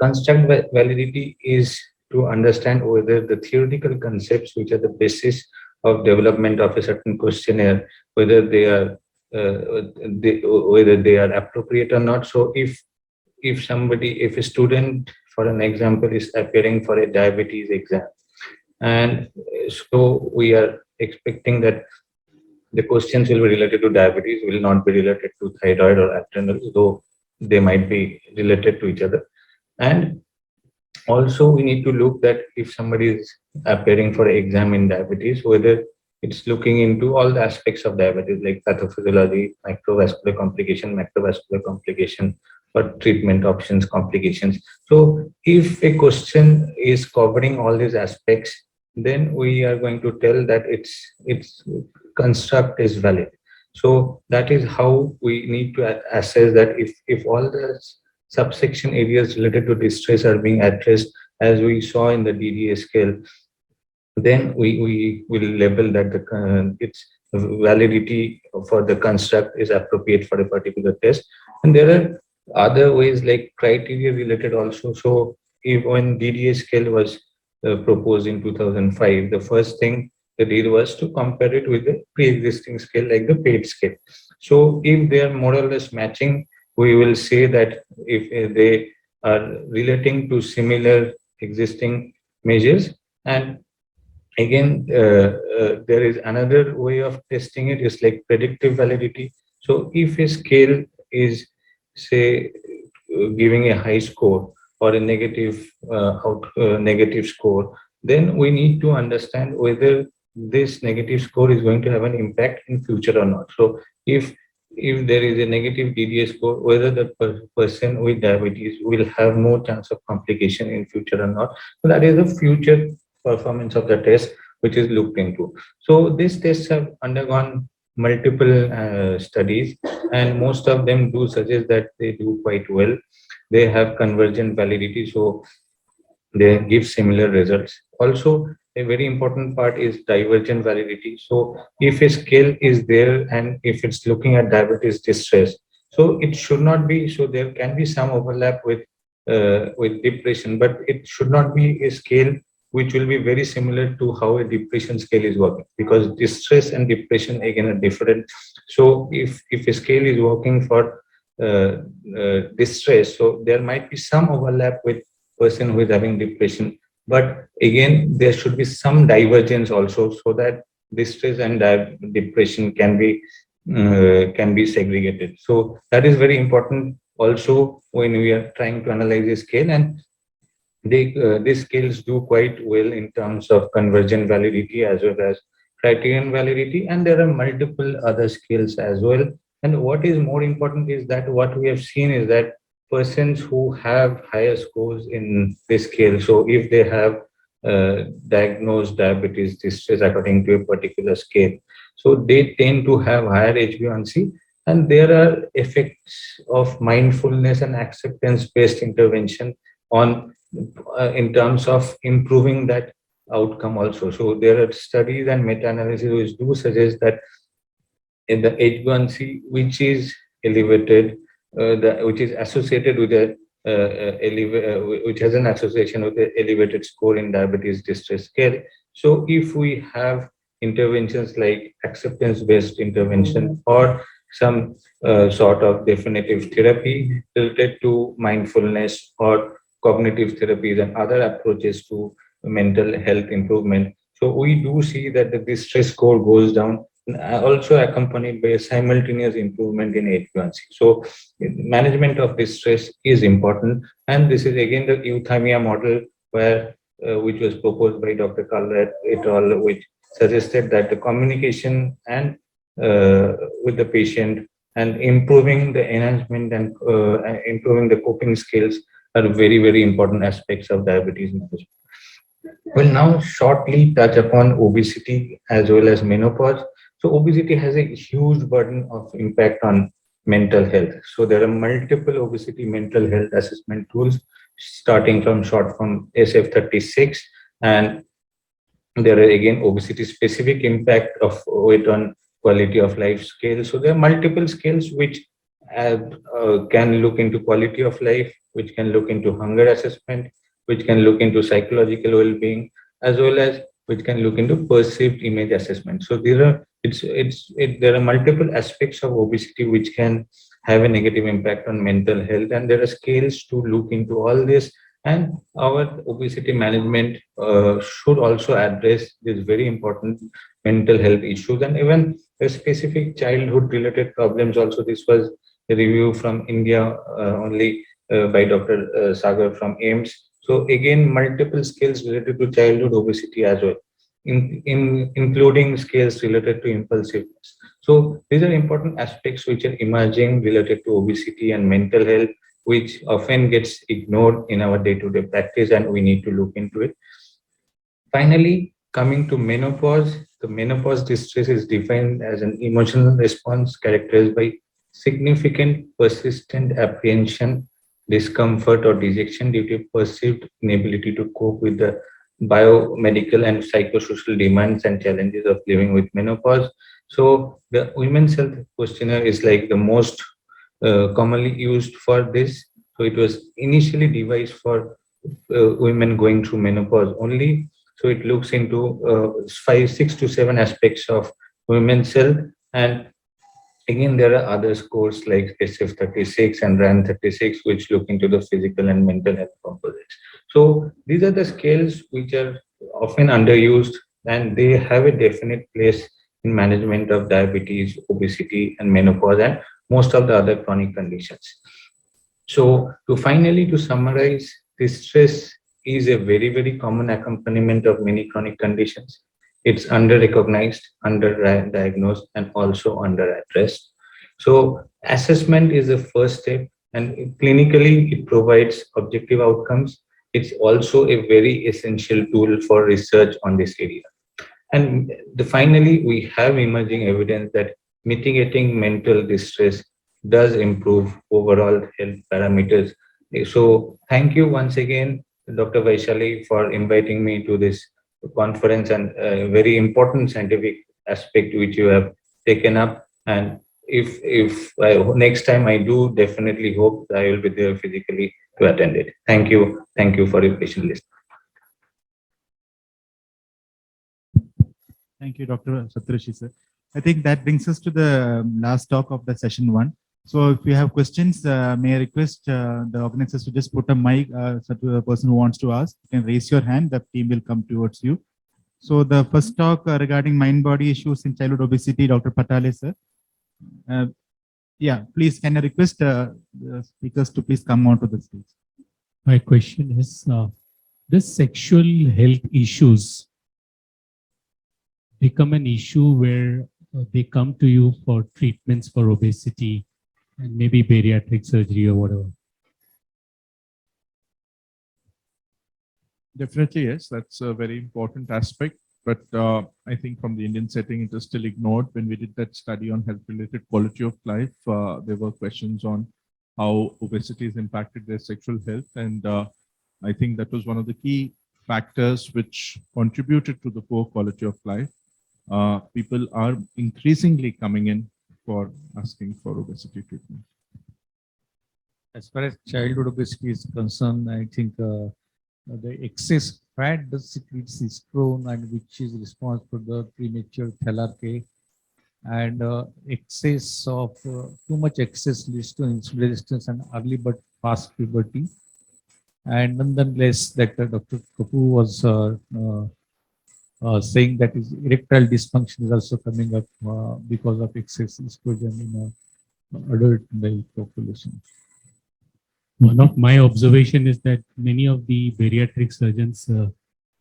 Construct validity is to understand whether the theoretical concepts which are the basis of development of a certain questionnaire, whether they are whether they are appropriate or not. So if a student, for an example, is appearing for a diabetes exam, and so we are expecting that the questions will be related to diabetes, will not be related to thyroid or adrenal, though they might be related to each other. And also we need to look that if somebody is appearing for exam in diabetes, whether it's looking into all the aspects of diabetes like pathophysiology, macrovascular complication, or treatment options, complications. So if a question is covering all these aspects, then we are going to tell that its construct is valid. So that is how we need to assess that if all the subsection areas related to distress are being addressed as we saw in the DDA scale, then we will label that its validity for the construct is appropriate for a particular test. And there are other ways like criteria related also. So if when DDA scale was proposed in 2005, the first thing they did was to compare it with the pre-existing scale like the PAGE scale. So if they are more or less matching, we will say that if they are relating to similar existing measures. And again, there is another way of testing it, is like predictive validity. So if a scale is, say, giving a high score or a negative score, then we need to understand whether this negative score is going to have an impact in future or not. So if there is a negative DDA score, whether the person with diabetes will have more chance of complication in future or not. So that is the future performance of the test which is looked into. So these tests have undergone multiple studies, and most of them do suggest that they do quite well. They have convergent validity, so they give similar results. Also, a very important part is divergent validity. So if a scale is there and if it's looking at diabetes distress, so it should not be, so there can be some overlap with depression, but it should not be a scale which will be very similar to how a depression scale is working, because distress and depression again are different. So if a scale is working for distress, so there might be some overlap with person who is having depression, but again there should be some divergence also, so that distress and depression can be segregated. So that is very important also when we are trying to analyze a scale. And these scales do quite well in terms of convergent validity as well as criterion validity, and there are multiple other scales as well. And what is more important is that what we have seen is that persons who have higher scores in this scale, so if they have diagnosed diabetes distress according to a particular scale, so they tend to have higher HbA1c, and there are effects of mindfulness and acceptance based intervention on in terms of improving that outcome also. So there are studies and meta-analysis which do suggest that in the HbA1c which is elevated, which is associated with a which has an association with the elevated score in diabetes distress scale. So if we have interventions like acceptance-based intervention or some sort of definitive therapy related to mindfulness or cognitive therapies and other approaches to mental health improvement. So we do see that the distress score goes down, also accompanied by a simultaneous improvement in HbA1c. So management of distress is important, and this is again the euthymia model where which was proposed by Dr. Kalla et al., which suggested that the communication and with the patient and improving the enhancement and improving the coping skills are very important aspects of diabetes management. We'll now shortly touch upon obesity as well as menopause. So obesity has a huge burden of impact on mental health. So there are multiple obesity mental health assessment tools, starting from short from SF36, and there are again obesity specific impact of weight on quality of life scales. So there are multiple scales which can look into quality of life, which can look into hunger assessment, which can look into psychological well-being, as well as which can look into perceived image assessment. So there are multiple aspects of obesity which can have a negative impact on mental health, and there are scales to look into all this. And our obesity management should also address these very important mental health issues and even specific childhood related problems. Also, this was a review from India only by Dr. Sagar from AIMS. So again, multiple skills related to childhood obesity as well, including skills related to impulsiveness. So these are important aspects which are emerging related to obesity and mental health, which often gets ignored in our day-to-day practice, and we need to look into it. Finally, coming to menopause, the menopause distress is defined as an emotional response characterized by significant persistent apprehension, discomfort, or dejection due to perceived inability to cope with the biomedical and psychosocial demands and challenges of living with menopause. So the Women's Health Questionnaire is like the most commonly used for this. So it was initially devised for women going through menopause only. So it looks into 6 to 7 aspects of women's health. And again, there are other scores like SF36 and RAN36, which look into the physical and mental health composites. So these are the scales which are often underused, and they have a definite place in management of diabetes, obesity, and menopause, and most of the other chronic conditions. So to summarize, this stress is a very common accompaniment of many chronic conditions. It's under-recognized, under-diagnosed, and also under-addressed. So assessment is the first step, and clinically it provides objective outcomes. It's also a very essential tool for research on this area. And finally, we have emerging evidence that mitigating mental distress does improve overall health parameters. So thank you once again, Dr. Vaishali, for inviting me to this conference and a very important scientific aspect which you have taken up. And if next time I do, definitely hope I will be there physically to attend it. Thank you. Thank you for your patient listening. Thank you, Dr. Satyrishi, sir. I think that brings us to the last talk of the session 1. So if you have questions, may I request the organizers to just put a mic so to the person who wants to ask. You can raise your hand, the team will come towards you. So the first talk regarding mind-body issues in childhood obesity, Dr. Patale, sir. Yeah, please, can I request the speakers to please come on to the stage. My question is, does sexual health issues become an issue where they come to you for treatments for obesity and maybe bariatric surgery or whatever? Definitely, yes. That's a very important aspect. But I think from the Indian setting, it is still ignored. When we did that study on health-related quality of life, there were questions on how obesity has impacted their sexual health. And I think that was one of the key factors which contributed to the poor quality of life. People are increasingly coming in for asking for obesity treatment? As far as childhood obesity is concerned, I think the excess fat does secrete estrone, and which is responsible for the premature thalarche, and excess of too much excess leads to insulin resistance and early but fast puberty. And nonetheless, that Dr. Kapoor was saying that is erectile dysfunction is also coming up because of excess estrogen in adult male population. One of my observation is that many of the bariatric surgeons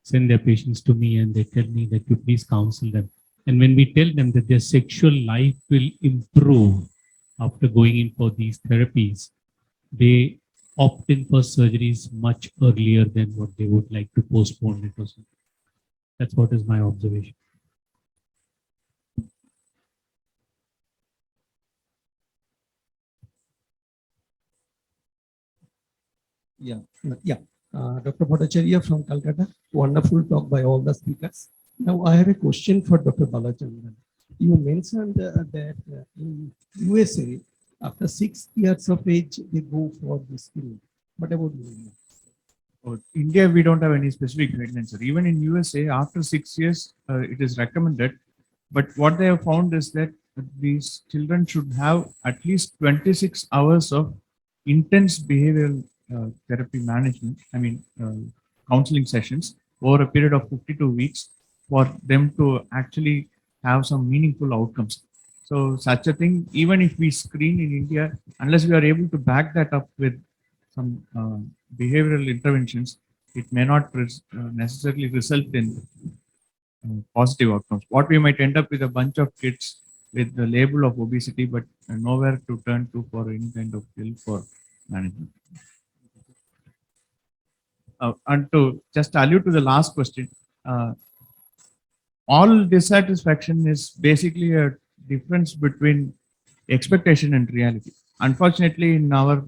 send their patients to me and they tell me that you please counsel them. And when we tell them that their sexual life will improve after going in for these therapies, they opt in for surgeries much earlier than what they would like to postpone it or something. That's what is my observation. Yeah, yeah. Dr. Bhattacharya from Calcutta. Wonderful talk by all the speakers. Now I have a question for Dr. Balachandran. You mentioned that in USA, after 6 years of age, they go for this screening. What about India? India, we don't have any specific guidelines, sir. Even in USA, after 6 years, it is recommended. But what they have found is that these children should have at least 26 hours of intense behavioral therapy management, counseling sessions over a period of 52 weeks for them to actually have some meaningful outcomes. So such a thing, even if we screen in India, unless we are able to back that up with some behavioral interventions, it may not necessarily result in positive outcomes. What we might end up with a bunch of kids with the label of obesity, but nowhere to turn to for any kind of help for management. And to just allude to the last question, all dissatisfaction is basically a difference between expectation and reality. Unfortunately, in our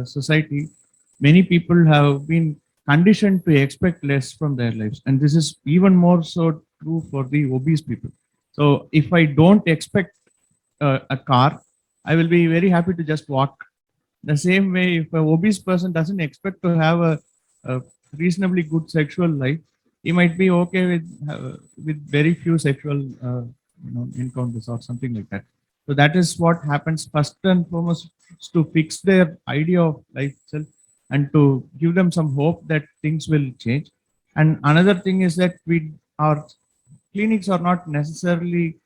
society, many people have been conditioned to expect less from their lives. And this is even more so true for the obese people. So if I don't expect a car, I will be very happy to just walk. The same way, if an obese person doesn't expect to have a reasonably good sexual life, he might be okay with very few sexual encounters or something like that. So that is what happens first and foremost, is to fix their idea of life itself and to give them some hope that things will change. And another thing is that our clinics are not necessarily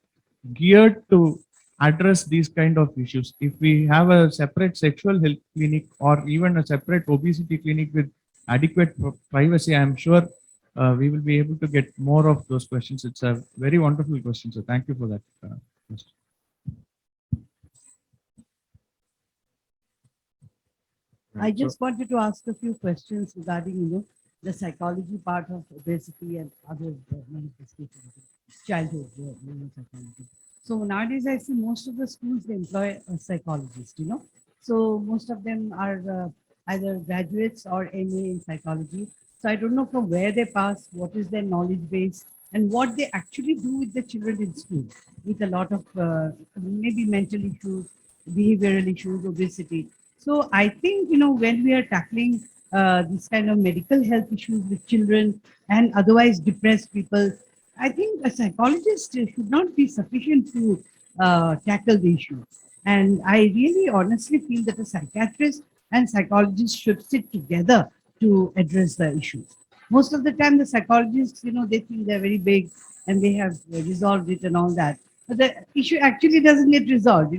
geared to address these kind of issues. If we have a separate sexual health clinic or even a separate obesity clinic with adequate privacy, I'm sure we will be able to get more of those questions. It's a very wonderful question. So thank you for that question. I just wanted to ask a few questions regarding, the psychology part of obesity and other manifestations of childhood psychology. So nowadays, I see most of the schools they employ a psychologist. So most of them are either graduates or MA in psychology. So I don't know from where they pass, what is their knowledge base, and what they actually do with the children in school, with a lot of maybe mental issues, behavioral issues, obesity. So I think, when we are tackling this kind of medical health issues with children and otherwise depressed people, I think a psychologist should not be sufficient to tackle the issue. And I really honestly feel that a psychiatrist and psychologist should sit together to address the issues. Most of the time, the psychologists, they think they're very big and they have resolved it and all that. But the issue actually doesn't get resolved.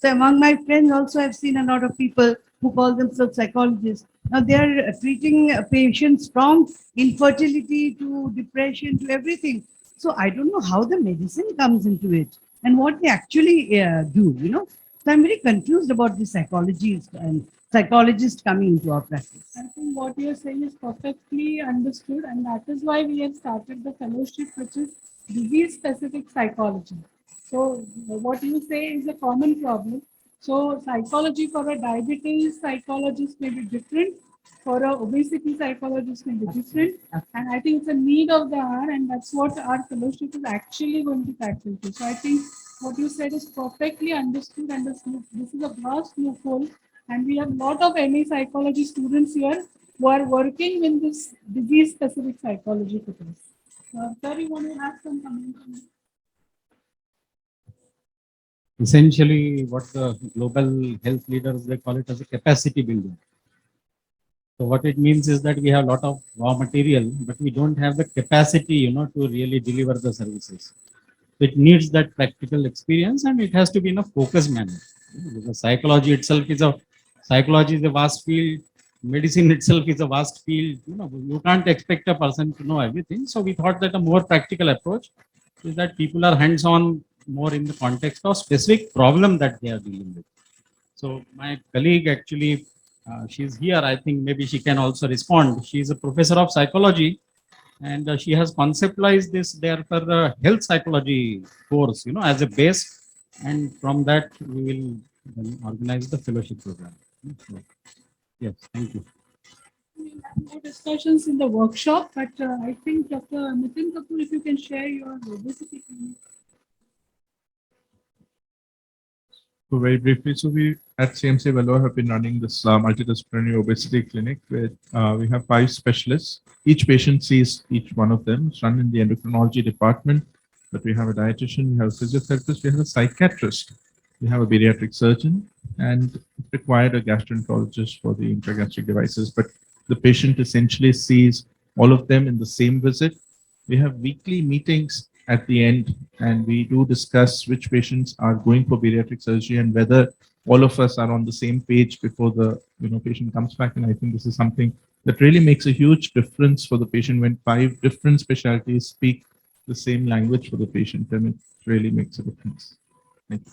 So among my friends also, I've seen a lot of people who call themselves psychologists. Now they are treating patients from infertility to depression to everything. So I don't know how the medicine comes into it and what they actually do. So I'm very confused about the psychologists and psychologists coming into our practice. I think what you're saying is perfectly understood, and that is why we have started the fellowship, which is disease-specific psychology. So what you say is a common problem. So psychology for a diabetes psychologist may be different, for a obesity psychologist may be different, and I think it's a need of the hour, and that's what our fellowship is actually going to tackle to. So I think what you said is perfectly understood, and this is a vast loophole. And we have a lot of MA psychology students here who are working in this disease-specific psychology for us. Sir, you want to have some comments on this? Essentially, what the global health leaders, they call it as a capacity building. So what it means is that we have a lot of raw material, but we don't have the capacity, to really deliver the services. It needs that practical experience, and it has to be in a focused manner. Because psychology is a vast field. Medicine itself is a vast field. You can't expect a person to know everything. So we thought that a more practical approach is that people are hands-on more in the context of specific problem that they are dealing with. So my colleague actually, she's here. I think maybe she can also respond. She's a professor of psychology, and she has conceptualized this there for the health psychology course, as a base. And from that, we will then organize the fellowship program. So, yes, thank you. We have more discussions in the workshop, but I think Dr. Nitin Kapoor, if you can share your obesity clinic. So very briefly, so we at CMC Vellore have been running this multidisciplinary obesity clinic with we have 5 specialists. Each patient sees each one of them. It's run in the endocrinology department, but we have a dietitian, we have a physiotherapist, we have a psychiatrist, we have a bariatric surgeon, and if required a gastroenterologist for the intragastric devices. But the patient essentially sees all of them in the same visit. We have weekly meetings at the end, and we do discuss which patients are going for bariatric surgery and whether all of us are on the same page before the patient comes back. And I think this is something that really makes a huge difference for the patient when 5 different specialties speak the same language for the patient, and it really makes a difference. Thank you.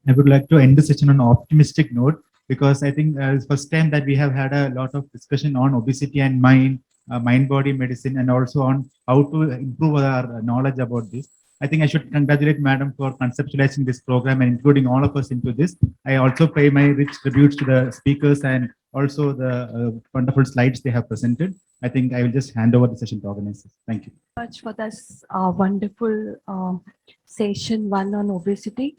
I would like to end the session on an optimistic note, because I think it's first time that we have had a lot of discussion on obesity and mind-body medicine, and also on how to improve our knowledge about this. I think I should congratulate Madam for conceptualizing this program and including all of us into this. I also pay my rich tributes to the speakers and also the wonderful slides they have presented. I think I will just hand over the session to organizers. Thank you Much for this wonderful session one on obesity.